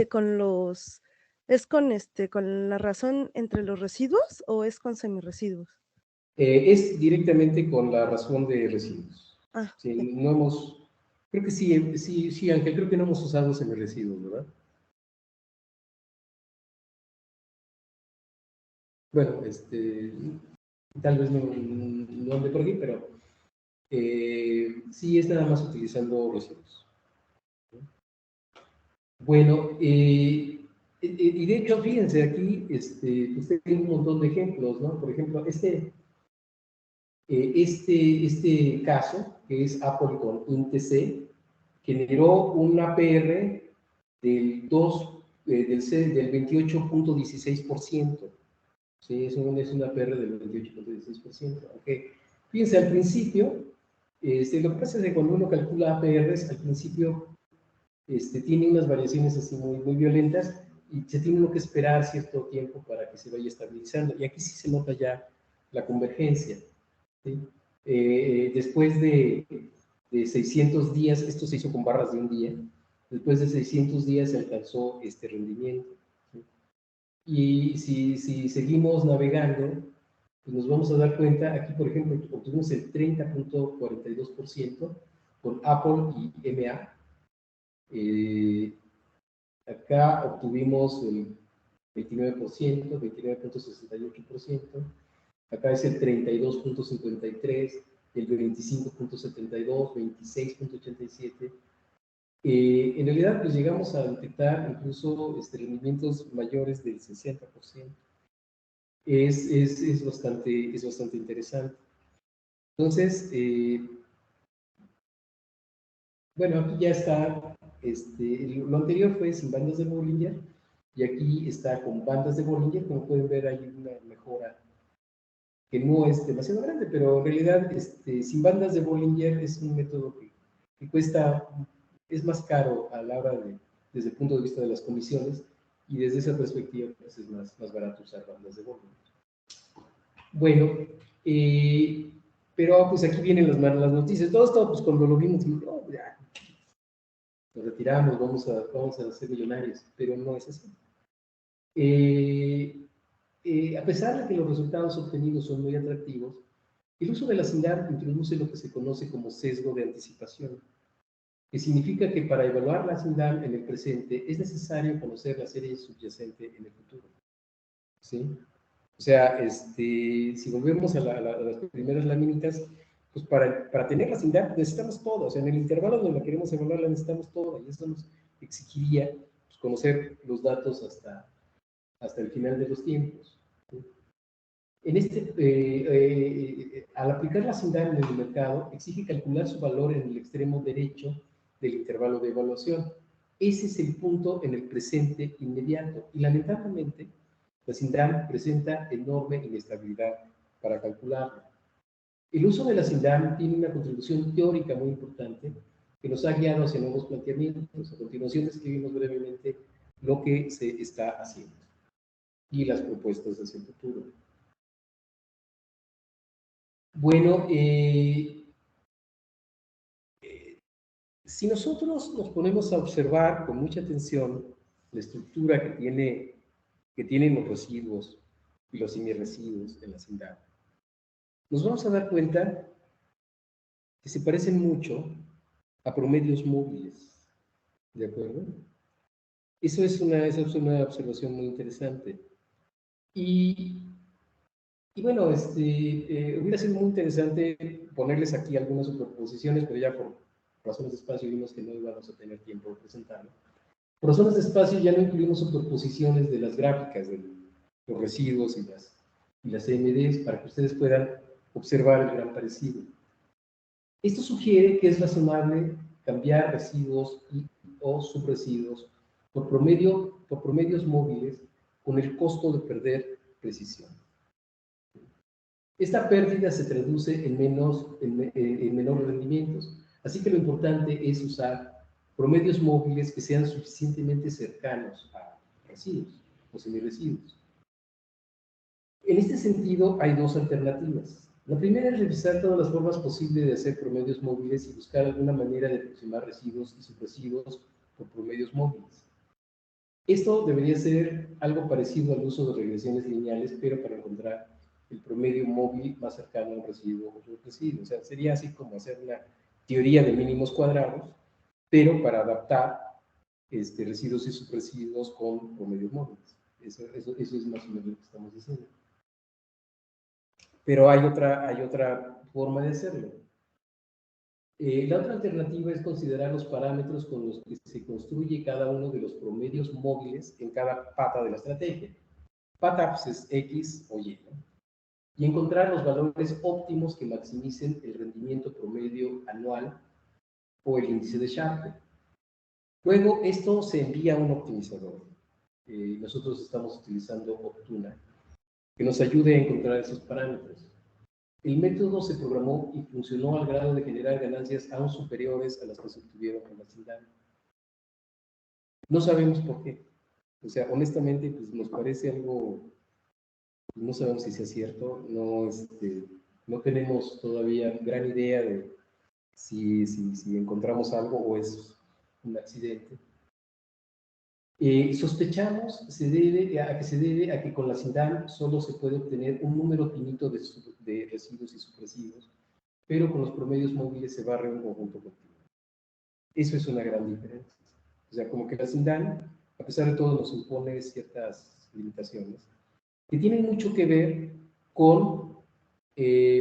Speaker 3: con la razón entre los residuos o es con semirresiduos?
Speaker 2: Es directamente con la razón de residuos.
Speaker 3: Ah,
Speaker 2: Sí, no hemos, creo que sí, Ángel, creo que no hemos usado semirresiduos, ¿verdad? Bueno, tal vez no ande por aquí, pero sí es nada más utilizando residuos. Bueno, y de hecho, fíjense aquí, usted tiene un montón de ejemplos, ¿no? Por ejemplo, este caso, que es Apple con INTC, generó un APR del 28.16%. Sí, es un APR del 28.16%. Aunque, fíjense, al principio, lo que pasa es que cuando uno calcula APRs, al principio tiene unas variaciones así muy violentas y se tiene uno que esperar cierto tiempo para que se vaya estabilizando. Y aquí sí se nota ya la convergencia. ¿Sí? Después de 600 días, esto se hizo con barras de un día, después de 600 días se alcanzó este rendimiento. ¿Sí? Y si seguimos navegando, pues nos vamos a dar cuenta, aquí por ejemplo obtuvimos el 30.42% con Apple y MA. Acá obtuvimos el 29%, 29.68%. Acá es el 32.53%, el 25.72%, 26.87%, En realidad, pues llegamos a detectar incluso rendimientos mayores del 60%. Es bastante interesante. Entonces, bueno, aquí ya está, lo anterior fue sin bandas de Bollinger, y aquí está con bandas de Bollinger. Como pueden ver, hay una mejora que no es demasiado grande, pero en realidad sin bandas de Bollinger es un método que cuesta, es más caro a la hora desde el punto de vista de las comisiones, y desde esa perspectiva pues es más barato usar bandas de Bollinger. Bueno, pero pues aquí vienen las noticias. Todo esto, pues cuando lo vimos, dijimos, no, ya, nos retiramos, vamos a ser millonarios, pero no es así. A pesar de que los resultados obtenidos son muy atractivos, el uso de la SINDAN introduce lo que se conoce como sesgo de anticipación, que significa que para evaluar la SINDAN en el presente es necesario conocer la serie subyacente en el futuro. ¿Sí? O sea, si volvemos a las primeras laminitas, pues para tener la SINDAN necesitamos todo. O sea, en el intervalo donde la queremos evaluar la necesitamos toda, y eso nos exigiría pues, conocer los datos hasta el final de los tiempos. ¿Sí? Al aplicar la SINDAN en el mercado, exige calcular su valor en el extremo derecho del intervalo de evaluación. Ese es el punto en el presente inmediato, y lamentablemente la SINDAN presenta enorme inestabilidad para calcularla. El uso de la SINDAN tiene una contribución teórica muy importante que nos ha guiado hacia nuevos planteamientos. A continuación describimos brevemente lo que se está haciendo y las propuestas hacia el futuro. Bueno, si nosotros nos ponemos a observar con mucha atención la estructura que tienen los residuos y los semirresiduos en la SINDAN, nos vamos a dar cuenta que se parecen mucho a promedios móviles. ¿De acuerdo? Esa es una observación muy interesante. Y bueno, hubiera sido muy interesante ponerles aquí algunas superposiciones, pero ya por razones de espacio vimos que no íbamos a tener tiempo de presentarlo. Por razones de espacio ya no incluimos superposiciones de las gráficas de los residuos y las CMDs para que ustedes puedan observar el gran parecido. Esto sugiere que es razonable cambiar residuos o subresiduos por promedios móviles con el costo de perder precisión. Esta pérdida se traduce en menores rendimientos, así que lo importante es usar promedios móviles que sean suficientemente cercanos a residuos o semirresiduos. En este sentido, hay dos alternativas. La primera es revisar todas las formas posibles de hacer promedios móviles y buscar alguna manera de aproximar residuos y subresiduos por promedios móviles. Esto debería ser algo parecido al uso de regresiones lineales, pero para encontrar el promedio móvil más cercano a un residuo o subresiduo. O sea, sería así como hacer una teoría de mínimos cuadrados, pero para adaptar residuos y subresiduos con promedios móviles. Eso es más o menos lo que estamos diciendo. Pero hay otra forma de hacerlo. La otra alternativa es considerar los parámetros con los que se construye cada uno de los promedios móviles en cada pata de la estrategia. Pata pues, es X o Y, ¿no? Y encontrar los valores óptimos que maximicen el rendimiento promedio anual o el índice de Sharpe. Luego, esto se envía a un optimizador. Nosotros estamos utilizando Optuna, que nos ayude a encontrar esos parámetros. El método se programó y funcionó al grado de generar ganancias aún superiores a las que se obtuvieron con la SINDAN. No sabemos por qué. O sea, honestamente, pues nos parece algo, no sabemos si sea cierto, no tenemos todavía gran idea de si encontramos algo o es un accidente. Sospechamos que se debe a que con la SINDAN solo se puede obtener un número finito de residuos y subresiduos, pero con los promedios móviles se barre un conjunto continuo. Eso es una gran diferencia. O sea, como que la SINDAN, a pesar de todo, nos impone ciertas limitaciones que tienen mucho que ver con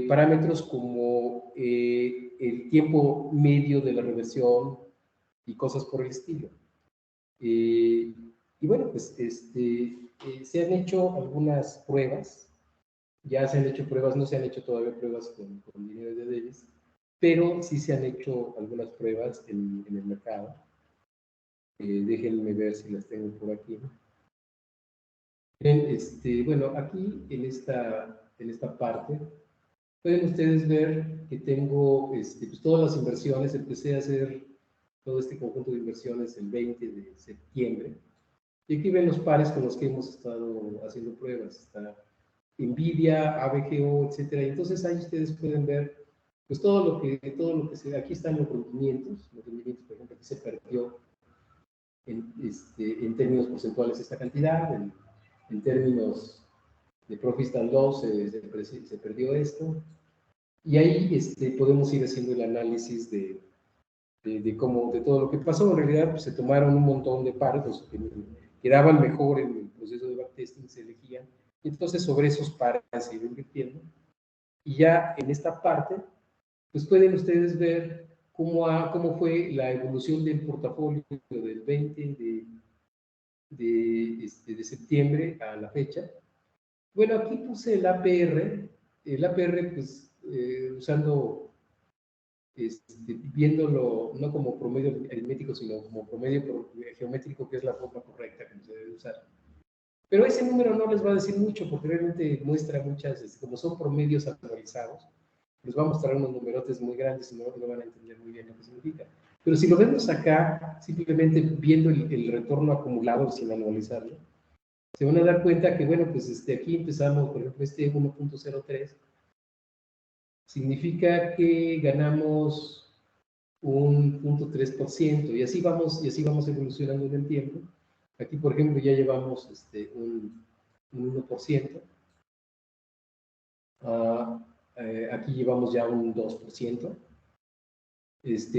Speaker 2: parámetros como el tiempo medio de la reversión, y cosas por el estilo. Y bueno, pues se han hecho algunas pruebas, ya se han hecho pruebas, no se han hecho todavía pruebas con dinero de Davis, pero sí se han hecho algunas pruebas en el mercado. Déjenme ver si las tengo por aquí. Bueno, aquí en esta parte pueden ustedes ver que tengo pues todas las inversiones. Empecé a hacer todo este conjunto de inversiones el 20 de septiembre. Y aquí ven los pares con los que hemos estado haciendo pruebas. Está Nvidia, ABGO, etcétera. Y entonces ahí ustedes pueden ver pues todo lo que aquí están los rendimientos, por ejemplo, aquí se perdió en términos porcentuales esta cantidad, en términos de profit and loss se perdió esto, y ahí podemos ir haciendo el análisis de todo lo que pasó. En realidad pues, se tomaron un montón de pares, los que quedaban mejor en el proceso de backtesting se elegían, y entonces sobre esos pares se iba invirtiendo, y ya en esta parte pues pueden ustedes ver cómo fue la evolución del portafolio del 20 de septiembre a la fecha. Bueno, aquí puse el APR, pues usando, viéndolo no como promedio aritmético, sino como promedio geométrico, que es la forma correcta que se debe usar. Pero ese número no les va a decir mucho, porque realmente muestra muchas, como son promedios actualizados, les va a mostrar unos numerotes muy grandes y no van a entender muy bien lo que significa. Pero si lo vemos acá, simplemente viendo el retorno acumulado sin anualizarlo, se van a dar cuenta que, bueno, pues aquí empezamos, por ejemplo, 1.03, significa que ganamos un 0.3%, y así vamos evolucionando en el tiempo. Aquí, por ejemplo, ya llevamos un 1%. Aquí llevamos ya un 2%.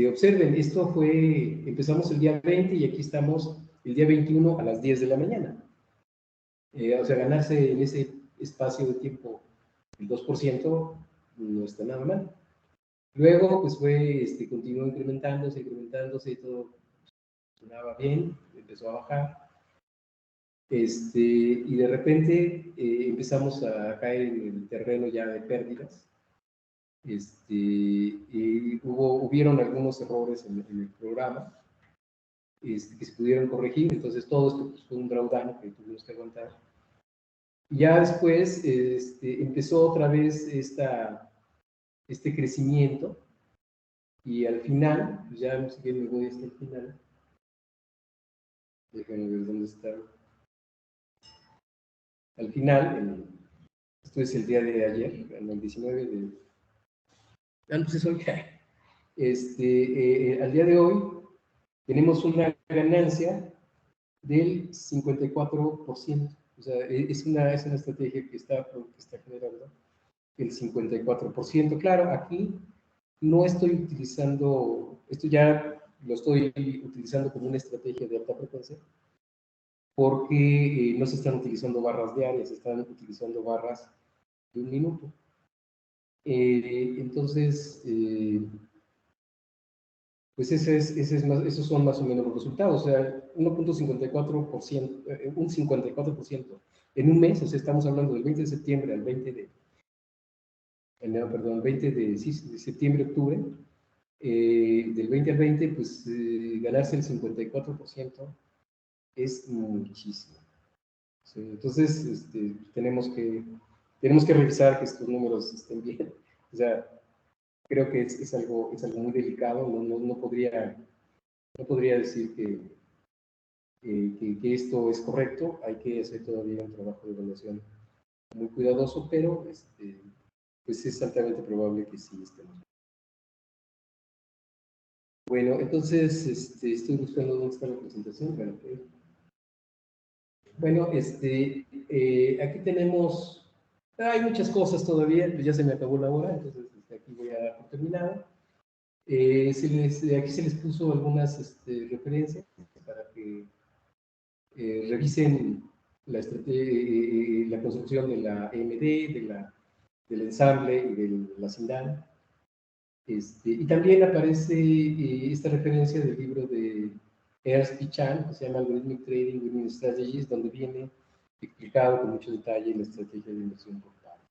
Speaker 2: Observen, empezamos el día 20 y aquí estamos el día 21 a las 10 de la mañana. O sea, ganarse en ese espacio de tiempo el 2% no está nada mal. Luego, pues continuó incrementándose, y todo funcionaba bien, empezó a bajar. Y de repente empezamos a caer en el terreno ya de pérdidas. Y hubieron algunos errores en el programa que se pudieron corregir. Entonces todo esto pues, fue un drawdown que tuvimos que aguantar. Y ya después empezó otra vez este crecimiento, y al final, pues ya no sé qué, me voy hasta el final. Déjenme ver dónde está. Al final, esto es el día de ayer, el 19 de... Ah, no sé, soy al día de hoy tenemos una ganancia del 54%. O sea, es una estrategia que está generando el 54%. Claro, aquí no estoy utilizando, esto ya lo estoy utilizando como una estrategia de alta frecuencia, porque no se están utilizando barras diarias, se están utilizando barras de un minuto. Entonces, pues esos son más o menos los resultados. O sea, 1.54%, un 54% en un mes. O sea, estamos hablando del 20 de septiembre al 20 de septiembre, octubre, del 20 al 20, pues ganarse el 54% es muchísimo. ¿Sí? Entonces, tenemos que revisar que estos números estén bien. O sea, creo que es algo muy delicado. No podría decir que esto es correcto. Hay que hacer todavía un trabajo de evaluación muy cuidadoso, pero pues es altamente probable que sí estemos. Bueno, entonces estoy buscando dónde está la presentación. Bueno, aquí tenemos, hay muchas cosas todavía, pues ya se me acabó la hora, entonces aquí voy a dar por terminado. Aquí se les puso algunas referencias para que revisen la construcción de la AMD, del ensamble y de la SINDAN. Y también aparece esta referencia del libro de Ernst y Chan, que se llama Algorithmic Trading Winning Strategies, donde viene explicado con mucho detalle la estrategia de inversión por pares.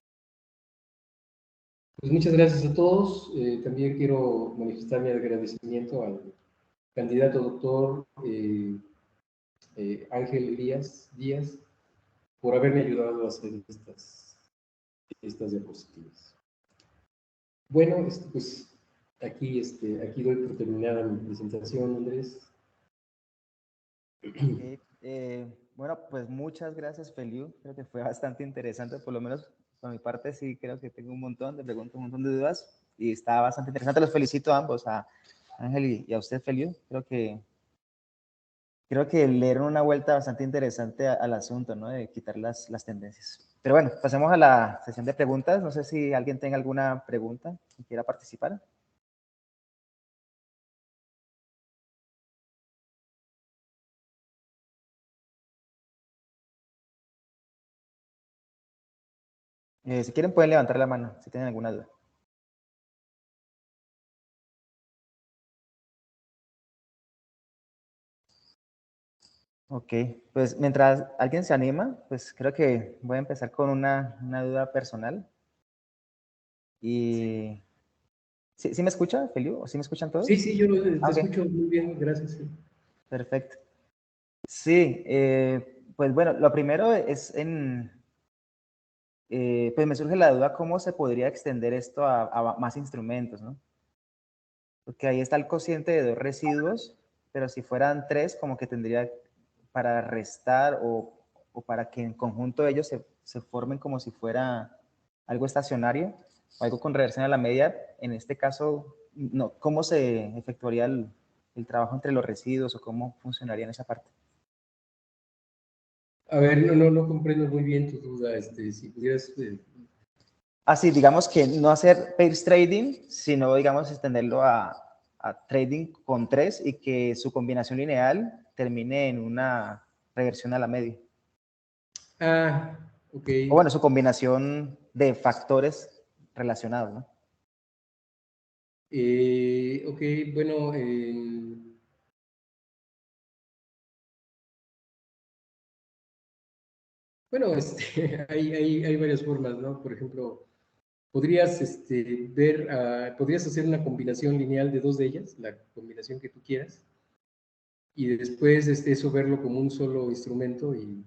Speaker 2: Pues muchas gracias a todos. También quiero manifestar mi agradecimiento al candidato doctor Ángel Díaz por haberme ayudado a hacer estas diapositivas. Bueno, pues aquí doy por terminada mi presentación, Andrés.
Speaker 1: Okay. Bueno, pues muchas gracias, Feliu. Creo que fue bastante interesante, por lo menos por mi parte sí creo que tengo un montón de preguntas, un montón de dudas y está bastante interesante. Los felicito a ambos, a Ángel y a usted, Feliu. Creo que le dieron una vuelta bastante interesante al asunto, ¿no? De quitar las tendencias. Pero bueno, pasemos a la sesión de preguntas. No sé si alguien tenga alguna pregunta y quiera participar. Si quieren pueden levantar la mano si tienen alguna duda. Ok, pues mientras alguien se anima, pues creo que voy a empezar con una duda personal. Y ¿sí me escucha, Feliu? ¿O sí me escuchan todos?
Speaker 2: Sí, yo te
Speaker 1: Okay.
Speaker 2: escucho muy bien, gracias. Sí.
Speaker 1: Perfecto. Sí, pues bueno, lo primero es pues me surge la duda cómo se podría extender esto a más instrumentos, ¿no? Porque ahí está el cociente de 2 residuos, pero si fueran 3, como que tendría para restar o para que en conjunto ellos se formen como si fuera algo estacionario o algo con reversión a la media. En este caso, no, ¿cómo se efectuaría el trabajo entre los residuos o cómo funcionaría en esa parte?
Speaker 2: A ver, no comprendo muy bien tu duda. Si pudieras...
Speaker 1: Así, digamos que no hacer pairs trading, sino, digamos, extenderlo a trading con 3 y que su combinación lineal termine en una reversión a la media.
Speaker 2: Ah, ok.
Speaker 1: O bueno, su combinación de factores relacionados, ¿no?
Speaker 2: Ok, bueno... Bueno, hay varias formas, ¿no? Por ejemplo, podrías podrías hacer una combinación lineal de 2 de ellas, la combinación que tú quieras, y después eso verlo como un solo instrumento y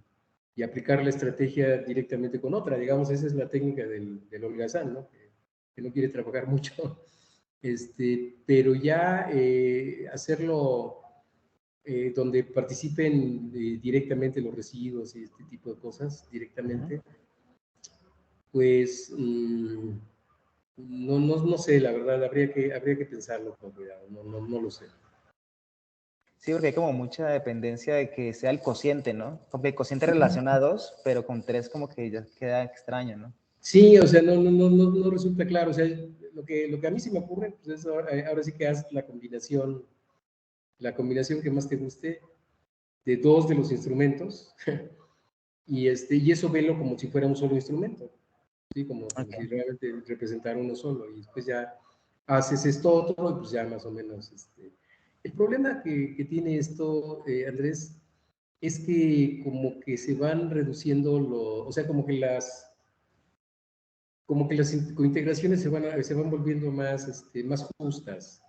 Speaker 2: aplicar la estrategia directamente con otra. Digamos, esa es la técnica del holgazán, ¿no? Que no quiere trabajar mucho. Pero ya hacerlo donde participen directamente los residuos y este tipo de cosas directamente, pues no sé, la verdad, habría que pensarlo con cuidado, no lo sé.
Speaker 1: Sí, porque hay como mucha dependencia de que sea el cociente, ¿no? Porque el cociente relaciona a 2, pero con 3 como que ya queda extraño, ¿no?
Speaker 2: Sí, o sea, no resulta claro. O sea, lo que a mí se me ocurre, pues es ahora sí que haz la combinación que más te guste de 2 de los instrumentos y eso velo como si fuera un solo instrumento, ¿sí? Como
Speaker 1: Okay.
Speaker 2: si realmente representara uno solo y después ya haces esto otro y pues ya más o menos. El problema que tiene esto, Andrés, es que como que se van reduciendo o sea, como que las integraciones se van volviendo más justas.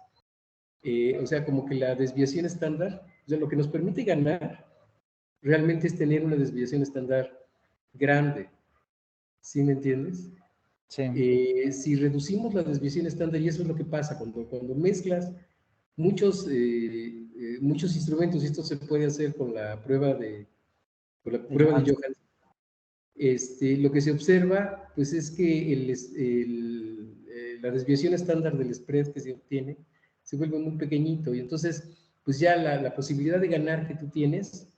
Speaker 2: O sea, como que la desviación estándar, o sea, lo que nos permite ganar realmente es tener una desviación estándar grande. ¿Sí me entiendes?
Speaker 1: Sí.
Speaker 2: Si reducimos la desviación estándar, y eso es lo que pasa cuando mezclas muchos instrumentos, y esto se puede hacer con la prueba de Johansen. Lo que se observa, pues es que la desviación estándar del spread que se obtiene se vuelve muy pequeñito y entonces, pues ya la posibilidad de ganar que tú tienes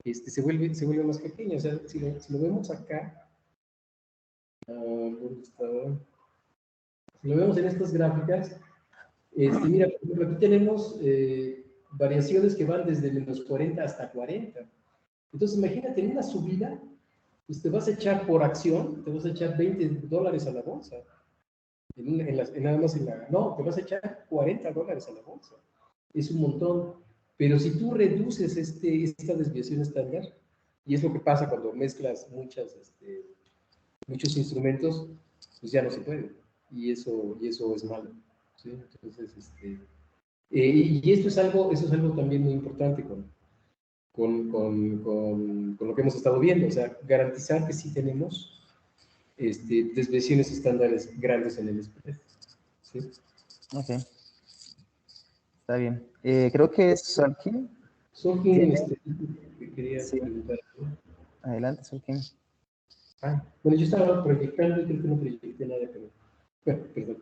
Speaker 2: se vuelve más pequeña. O sea, si lo vemos acá, ¿dónde está? Si lo vemos en estas gráficas, mira, por ejemplo, aquí tenemos variaciones que van desde menos 40 hasta 40. Entonces, imagínate, en una subida, pues te vas a echar por acción, te vas a echar $20 a la bolsa. Nada más no, te vas a echar $40 a la bolsa. Es un montón. Pero si tú reduces esta desviación estándar, y es lo que pasa cuando mezclas muchos instrumentos, pues ya no se puede. Y eso es malo. ¿Sí? Entonces, y esto eso es algo también muy importante con lo que hemos estado viendo. O sea, garantizar que sí tenemos desviaciones estándares grandes en el spread. ¿Sí?
Speaker 1: Ok, está bien. Creo que Solkin
Speaker 2: Solkin,
Speaker 1: tiene...
Speaker 2: quería
Speaker 1: Sí,
Speaker 2: preguntar.
Speaker 1: adelante, Solkin.
Speaker 2: Ah, bueno, yo estaba proyectando y creo que no proyecté nada, pero bueno, perdón.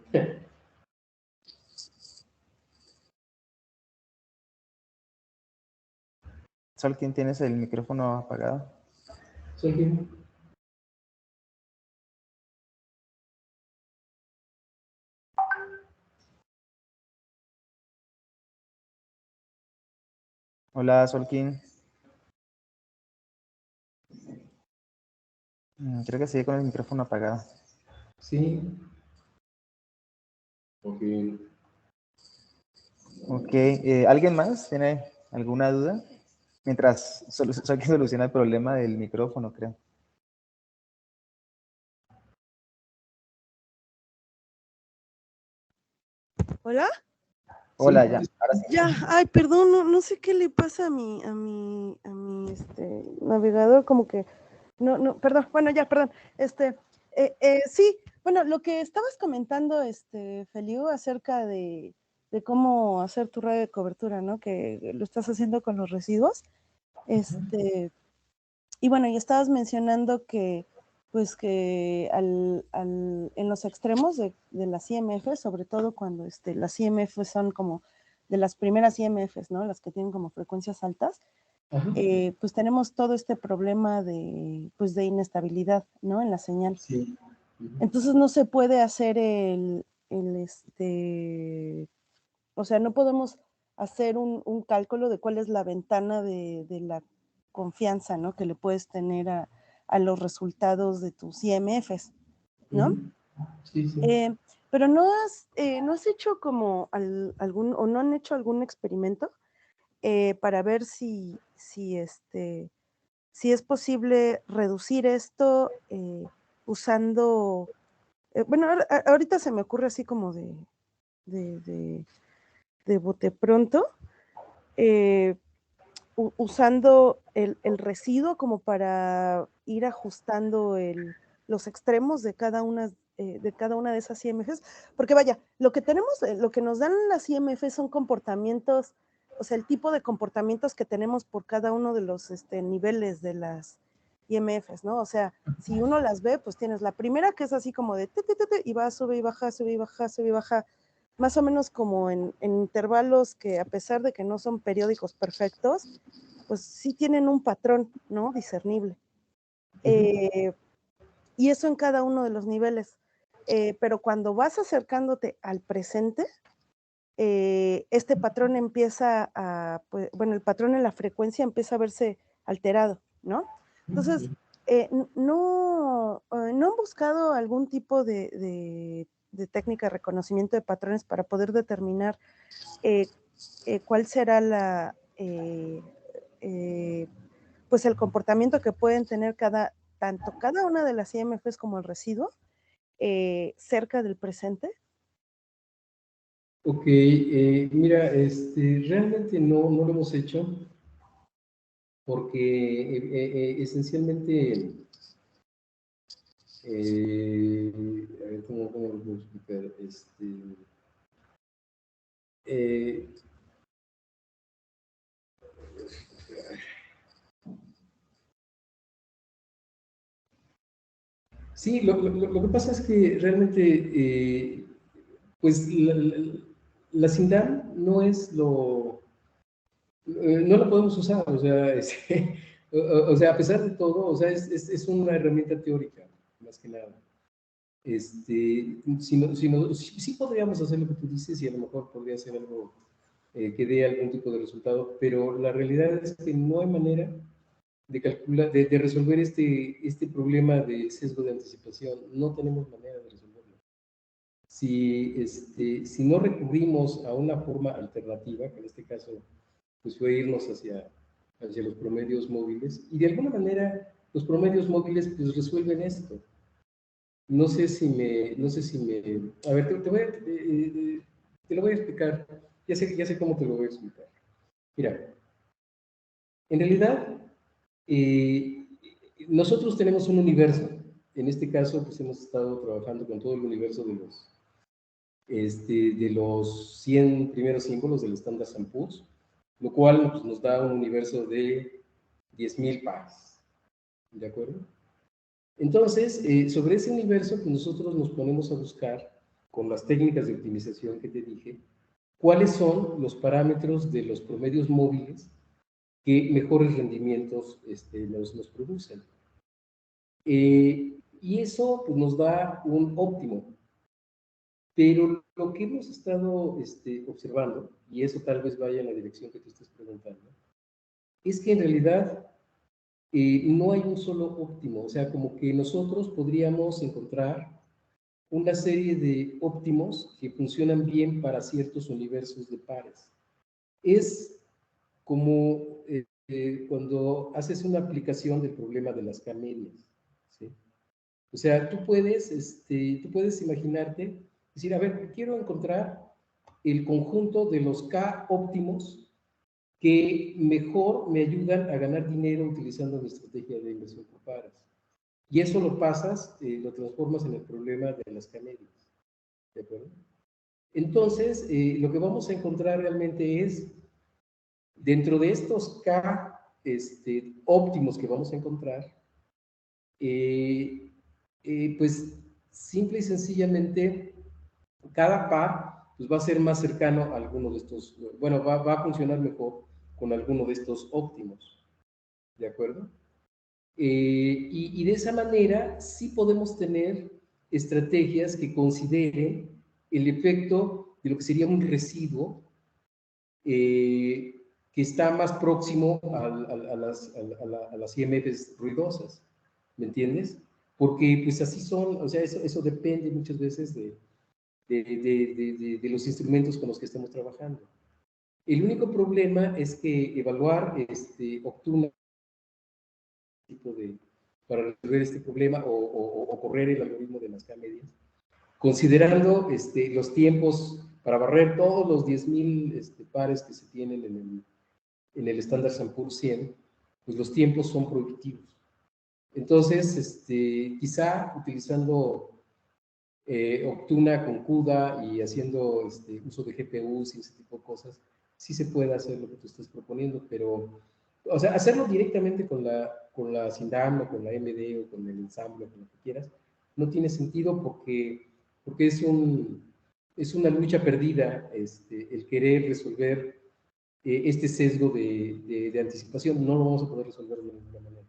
Speaker 1: Solkin, ¿tienes el micrófono apagado?
Speaker 2: Solkin.
Speaker 1: Hola, Solkin. Creo que sigue con el micrófono apagado.
Speaker 2: Sí. Ok.
Speaker 1: Ok, ¿alguien más tiene alguna duda? Mientras Solkin soluciona el problema del micrófono, creo.
Speaker 3: ¿Hola?
Speaker 1: Hola,
Speaker 2: Sí.
Speaker 1: ya, ahora sí.
Speaker 3: Ya, ay, perdón, no sé qué le pasa navegador, como que, perdón, bueno, ya, perdón. Sí, bueno, lo que estabas comentando, Feliu, acerca de cómo hacer tu radio de cobertura, ¿no? Que lo estás haciendo con los residuos. Y bueno, y estabas mencionando que, pues que en los extremos de las IMF, sobre todo cuando las IMF son como de las primeras IMFs, ¿no? Las que tienen como frecuencias altas, pues tenemos todo este problema pues de inestabilidad, ¿no? En la señal.
Speaker 2: Sí.
Speaker 3: Entonces no se puede hacer o sea, no podemos hacer un cálculo de cuál es la ventana de la confianza, ¿no? Que le puedes tener a los resultados de tus IMFs, ¿no?
Speaker 2: Sí, sí.
Speaker 3: Pero no has hecho como o no han hecho algún experimento para ver si es posible reducir esto usando, bueno, ahorita se me ocurre así como de bote pronto, usando el residuo como para ir ajustando los extremos de cada una de esas IMFs, porque vaya, lo que tenemos, lo que nos dan las IMFs son comportamientos, o sea, el tipo de comportamientos que tenemos por cada uno de los niveles de las IMFs, ¿no? O sea, si uno las ve, pues tienes la primera que es así como de y va, sube y baja, sube y baja, sube y baja, más o menos como en intervalos que a pesar de que no son periódicos perfectos, pues sí tienen un patrón, ¿no? Discernible. Y eso en cada uno de los niveles. Pero cuando vas acercándote al presente, este patrón empieza pues, bueno, el patrón en la frecuencia empieza a verse alterado, ¿no? Entonces, no han buscado algún tipo de técnica de reconocimiento de patrones para poder determinar cuál será pues el comportamiento que pueden tener tanto cada una de las IMFs como el residuo cerca del presente.
Speaker 2: Ok, mira, realmente no lo hemos hecho porque esencialmente, a ver, ¿cómo lo puedo explicar? Eh, sí, lo que pasa es que realmente, pues la SINDAN no es no la podemos usar, o sea, o sea, a pesar de todo, o sea, es una herramienta teórica, más que nada. Sí podríamos hacer lo que tú dices y a lo mejor podría ser algo que dé algún tipo de resultado, pero la realidad es que no hay manera de calcular, de resolver este problema de sesgo de anticipación. No tenemos manera de resolverlo. Si no recurrimos a una forma alternativa, que en este caso pues fue irnos hacia los promedios móviles, y de alguna manera los promedios móviles pues resuelven esto. No sé si me, a ver, te lo voy a explicar, ya sé cómo te lo voy a explicar. Mira, en realidad, nosotros tenemos un universo. En este caso, pues hemos estado trabajando con todo el universo de los 100 primeros símbolos del Standard & Poor's, lo cual pues, nos da un universo de 10.000 pares. ¿De acuerdo? Entonces, sobre ese universo, pues nosotros nos ponemos a buscar, con las técnicas de optimización que te dije, cuáles son los parámetros de los promedios móviles que mejores rendimientos nos producen. Y eso pues, nos da un óptimo. Pero lo que hemos estado observando, y eso tal vez vaya en la dirección que tú estás preguntando, es que en realidad no hay un solo óptimo. O sea, como que nosotros podríamos encontrar una serie de óptimos que funcionan bien para ciertos universos de pares. Es como cuando haces una aplicación del problema de las K-medias, ¿sí? O sea, tú puedes imaginarte, decir, a ver, quiero encontrar el conjunto de los K óptimos que mejor me ayudan a ganar dinero utilizando mi estrategia de inversión por pares. Y eso lo pasas, lo transformas en el problema de las K-medias. ¿De acuerdo? Entonces, lo que vamos a encontrar realmente es, dentro de estos K óptimos que vamos a encontrar, pues simple y sencillamente, cada par pues, va a ser más cercano a alguno de estos, bueno, va a funcionar mejor con alguno de estos óptimos. ¿De acuerdo? Y de esa manera sí podemos tener estrategias que consideren el efecto de lo que sería un residuo que está más próximo a las IMFs ruidosas, ¿me entiendes? Porque pues así son, o sea, eso depende muchas veces de los instrumentos con los que estamos trabajando. El único problema es que evaluar Optuna para resolver este problema o correr el algoritmo de las K-medias, considerando los tiempos para barrer todos los 10.000 pares que se tienen en el Standard & Poor's 100, pues los tiempos son prohibitivos. Entonces, quizá utilizando Optuna con CUDA y haciendo uso de GPUs y ese tipo de cosas, sí se puede hacer lo que tú estás proponiendo, pero, o sea, hacerlo directamente con la SINDAM o con la MD o con el ensamble o con lo que quieras, no tiene sentido porque es una lucha perdida el querer resolver este sesgo de anticipación. No lo vamos a poder resolver de ninguna manera.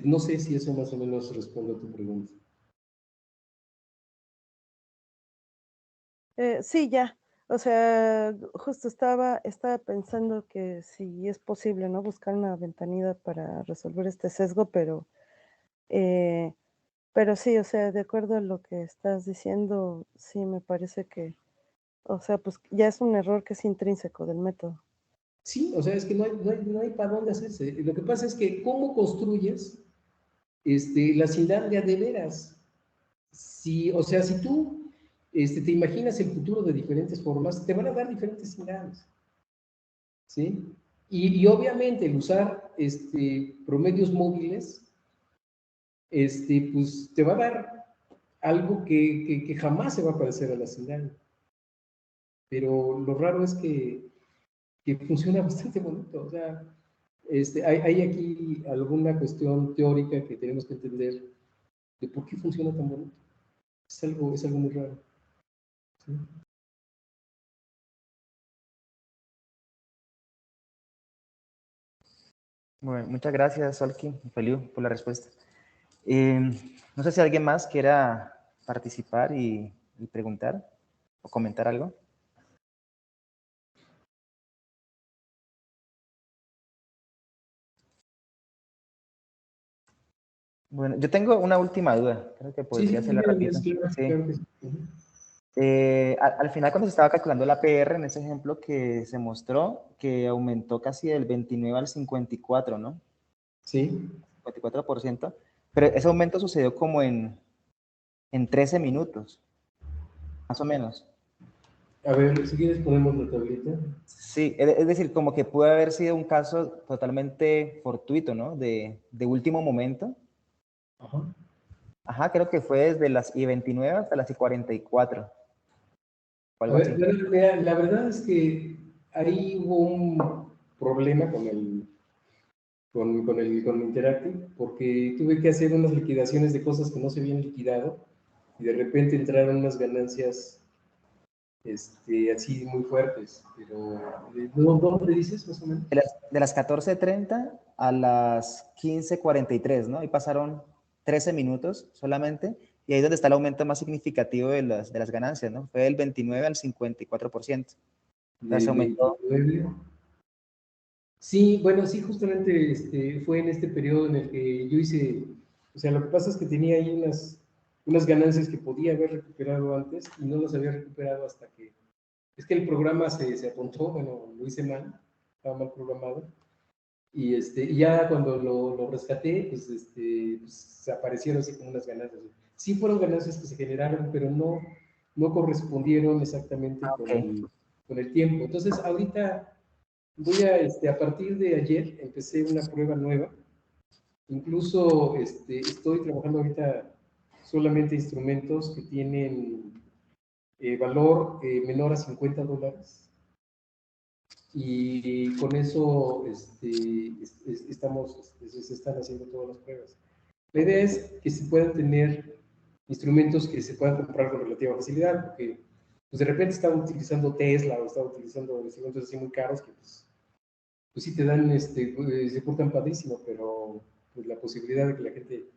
Speaker 2: No sé si eso más o menos responde a tu pregunta.
Speaker 3: Sí, ya. O sea, justo estaba pensando que si es posible, ¿no? Buscar una ventanilla para resolver este sesgo, pero sí, o sea, de acuerdo a lo que estás diciendo, sí me parece que, o sea, pues ya es un error que es intrínseco del método.
Speaker 2: Sí, o sea, es que no hay para dónde hacerse. Lo que pasa es que cómo construyes la SINDAM de veras. Si, o sea, si tú te imaginas el futuro de diferentes formas, te van a dar diferentes SINDAMs. ¿Sí? Y obviamente el usar promedios móviles, pues te va a dar algo que jamás se va a parecer a la SINDAM. Pero lo raro es que funciona bastante bonito. O sea, hay aquí alguna cuestión teórica que tenemos que entender de por qué funciona tan bonito. Es algo muy raro. ¿Sí?
Speaker 1: Bueno, muchas gracias, Solki y Feliu, por la respuesta. No sé si alguien más quiera participar y preguntar o comentar algo. Bueno, yo tengo una última duda, creo que
Speaker 2: Sí,
Speaker 1: podría
Speaker 2: sí,
Speaker 1: hacerla rápido.
Speaker 2: claro,
Speaker 1: Sí.
Speaker 2: claro que sí.
Speaker 1: Al final, cuando se estaba calculando la PR, en ese ejemplo que se mostró, que aumentó casi del 29 al 54, ¿no?
Speaker 2: Sí.
Speaker 1: 54%, pero ese aumento sucedió como en 13 minutos, más o menos.
Speaker 2: A ver, si quieres ponemos la tablita.
Speaker 1: Sí, es decir, como que pudo haber sido un caso totalmente fortuito, ¿no? De último momento.
Speaker 2: Ajá.
Speaker 1: Ajá, creo que fue desde las I-29 hasta las I-44, o
Speaker 2: A
Speaker 1: algo
Speaker 2: ver,
Speaker 1: así.
Speaker 2: bueno, mira, la verdad es que ahí hubo un problema con Interactive, porque tuve que hacer unas liquidaciones de cosas que no se habían liquidado y de repente entraron unas ganancias así muy fuertes. Pero, ¿dónde dices más o menos?
Speaker 1: De las 14:30 a las 15:43, ¿no? Ahí pasaron 13 minutos solamente, y ahí es donde está el aumento más significativo de las ganancias, ¿no? Fue del 29 al 54%. O sea, se
Speaker 2: Del
Speaker 1: aumentó.
Speaker 2: 29. Sí, bueno, sí, justamente fue en este periodo en el que yo hice, o sea, lo que pasa es que tenía ahí unas ganancias que podía haber recuperado antes y no las había recuperado hasta que, es que el programa se atontó, bueno, lo hice mal, estaba mal programado, y ya cuando lo rescaté, pues se aparecieron así como unas ganancias. Sí fueron ganancias que se generaron, pero no correspondieron exactamente
Speaker 1: Ah,
Speaker 2: con
Speaker 1: ok.
Speaker 2: el tiempo. Entonces, ahorita voy a partir de ayer, empecé una prueba nueva. Incluso estoy trabajando ahorita solamente instrumentos que tienen valor menor a $50. Y con eso se están haciendo todas las pruebas. La idea es que se puedan tener instrumentos que se puedan comprar con relativa facilidad, porque pues de repente estaba utilizando Tesla o estaba utilizando instrumentos así muy caros que pues sí te dan, se portan padrísimo, pero pues la posibilidad de que la gente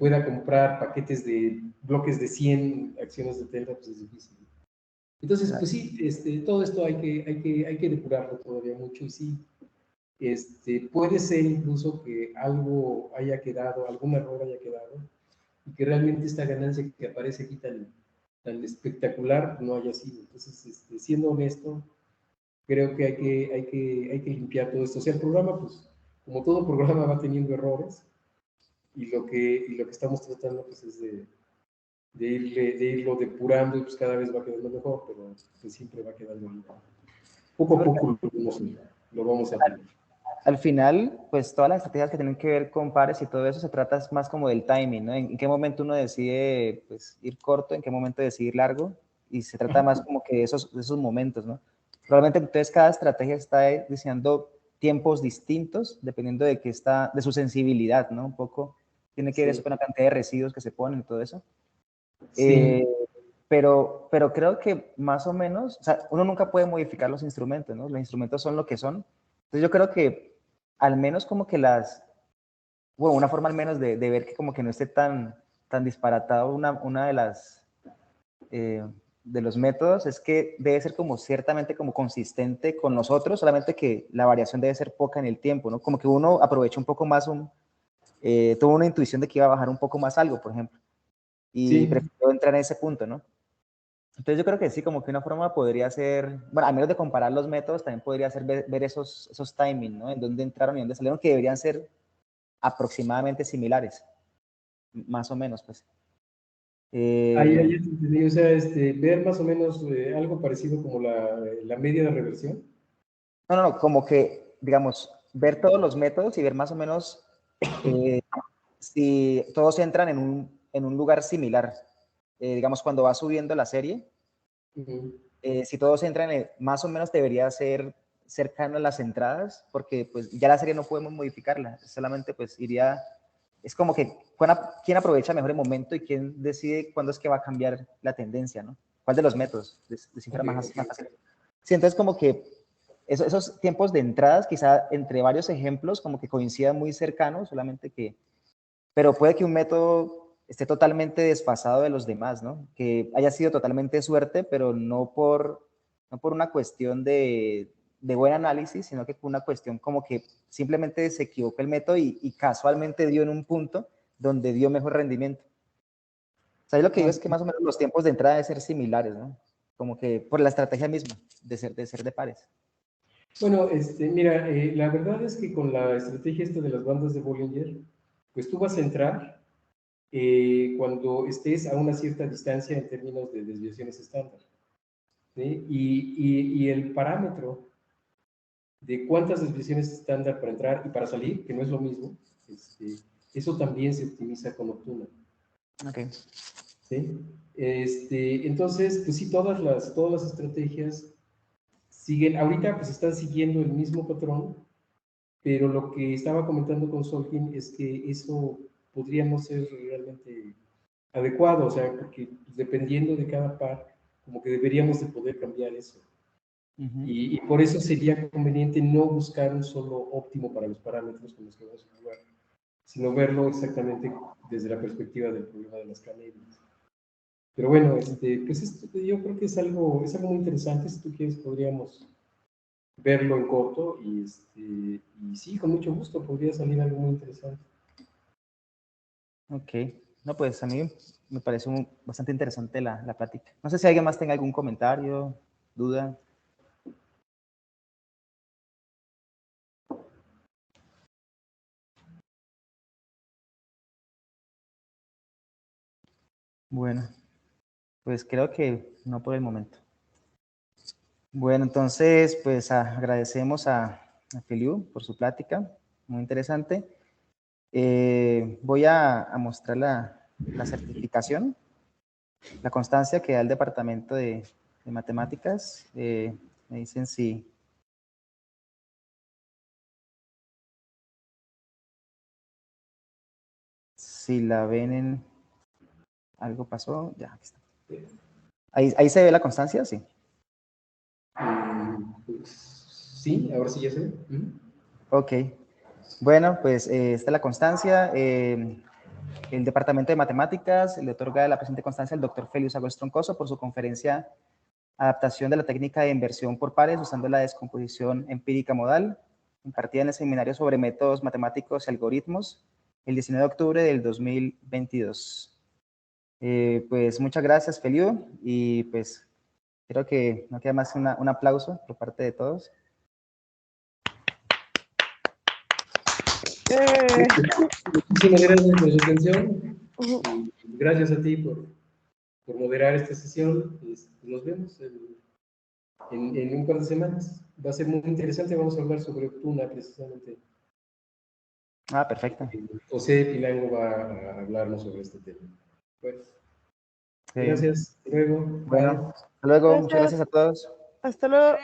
Speaker 2: pueda comprar paquetes de bloques de 100 acciones de Tesla, pues es difícil. Entonces, pues sí, todo esto hay que depurarlo todavía mucho y sí, puede ser incluso que algo haya quedado, algún error haya quedado y que realmente esta ganancia que aparece aquí tan espectacular no haya sido. Entonces, siendo honesto, creo que hay que limpiar todo esto. O sea, el programa, pues, como todo programa va teniendo errores y lo que estamos tratando, pues, es de irlo depurando y pues cada vez va quedando mejor, pero pues siempre va quedando bien. Poco
Speaker 1: Sí,
Speaker 2: a
Speaker 1: porque
Speaker 2: poco lo vamos a pulir.
Speaker 1: al final, pues todas las estrategias que tienen que ver con pares y todo eso se trata más como del timing, ¿no? En qué momento uno decide pues, ir corto, en qué momento decide ir largo, y se trata más como que de esos momentos, ¿no? Probablemente entonces cada estrategia está diseñando tiempos distintos dependiendo de su sensibilidad, ¿no? Un poco tiene que ver eso
Speaker 2: Sí,
Speaker 1: con la cantidad de residuos que se ponen y todo eso.
Speaker 2: sí,
Speaker 1: Eh, pero creo que más o menos, o sea, uno nunca puede modificar los instrumentos, ¿no? Los instrumentos son lo que son. Entonces yo creo que al menos como que bueno, una forma al menos de ver que como que no esté tan disparatado una eh, de los métodos es que debe ser como ciertamente como consistente con nosotros, solamente que la variación debe ser poca en el tiempo, ¿no? Como que uno aprovecha un poco más, tuvo una intuición de que iba a bajar un poco más algo, por ejemplo, y
Speaker 2: sí.
Speaker 1: prefirió entrar en ese punto, ¿no? Entonces yo creo que sí, como que una forma podría ser, bueno, a menos de comparar los métodos, también podría ser ver esos timings, ¿no? En dónde entraron y dónde salieron, que deberían ser aproximadamente similares, más o menos, pues.
Speaker 2: Ahí te entendí, o sea, ver más o menos algo parecido como la media de reversión.
Speaker 1: No, como que, digamos, ver todos los métodos y ver más o menos eh, si todos entran en un lugar similar. Digamos, cuando va subiendo la serie,
Speaker 2: Ujú.
Speaker 1: si todos entran, más o menos debería ser cercano a las entradas, porque pues ya la serie no podemos modificarla, solamente pues iría, es como que quién aprovecha mejor el momento y quién decide cuándo es que va a cambiar la tendencia, ¿no? ¿Cuál de los métodos descifra
Speaker 2: Ok,
Speaker 1: más
Speaker 2: ok.
Speaker 1: fácil? Sí, entonces como que esos tiempos de entradas, quizá entre varios ejemplos, como que coincidan muy cercanos, solamente que, pero puede que un método esté totalmente desfasado de los demás, ¿no? Que haya sido totalmente suerte, pero no por una cuestión de buen análisis, sino que por una cuestión como que simplemente se equivocó el método y casualmente dio en un punto donde dio mejor rendimiento. sea, yo lo que digo es que más o menos los tiempos de entrada deben ser similares, ¿no? Como que por la estrategia misma de ser de pares.
Speaker 2: Bueno, mira, la verdad es que con la estrategia esta de las bandas de Bollinger, pues tú vas a entrar cuando estés a una cierta distancia en términos de desviaciones estándar, ¿sí? Y el parámetro de cuántas desviaciones estándar para entrar y para salir, que no es lo mismo, eso también se optimiza con Optuna.
Speaker 1: Ok.
Speaker 2: ¿Sí? Entonces, pues sí, todas las estrategias siguen, ahorita pues están siguiendo el mismo patrón, pero lo que estaba comentando con Solkin es que eso podría no ser realmente adecuado, o sea, porque dependiendo de cada par, como que deberíamos de poder cambiar eso. Y por eso sería conveniente no buscar un solo óptimo para los parámetros con los que vamos a jugar, sino verlo exactamente desde la perspectiva del problema de las canedias. Pero bueno, pues esto yo creo que es algo muy interesante. Si tú quieres, podríamos verlo en corto y sí, con mucho gusto podría salir algo muy interesante.
Speaker 1: Ok. No, pues a mí me pareció bastante interesante la plática. No sé si alguien más tenga algún comentario, duda. Bueno, pues creo que no por el momento. Bueno, entonces, pues agradecemos a Feliu por su plática, muy interesante. Voy a mostrar la certificación, la constancia que da el Departamento de Matemáticas. Me dicen si la ven en... Algo pasó, ya, aquí está. Ahí se ve la constancia, sí.
Speaker 2: Pues, sí, ahora sí ya sé.
Speaker 1: Ok. Bueno, pues esta es la constancia. El Departamento de Matemáticas le otorga la presente constancia al doctor Feliu Agüez Troncoso por su conferencia Adaptación de la técnica de inversión por pares usando la descomposición empírica modal, impartida en el seminario sobre métodos matemáticos y algoritmos, el 19 de octubre del 2022. Pues muchas gracias, Feliu, y pues creo que no queda más un aplauso por parte de todos.
Speaker 2: Muchísimas gracias por su atención. Y gracias a ti por moderar esta sesión. Nos vemos en un par de semanas. Va a ser muy interesante. Vamos a hablar sobre Optuna, precisamente.
Speaker 1: Ah, perfecto.
Speaker 2: José Pilango va a hablarnos sobre este tema. Bueno,
Speaker 1: Sí.
Speaker 2: gracias. Hasta luego.
Speaker 1: Bueno,
Speaker 2: Bye.
Speaker 1: hasta luego.
Speaker 3: Gracias.
Speaker 1: Muchas gracias a todos.
Speaker 3: Hasta luego.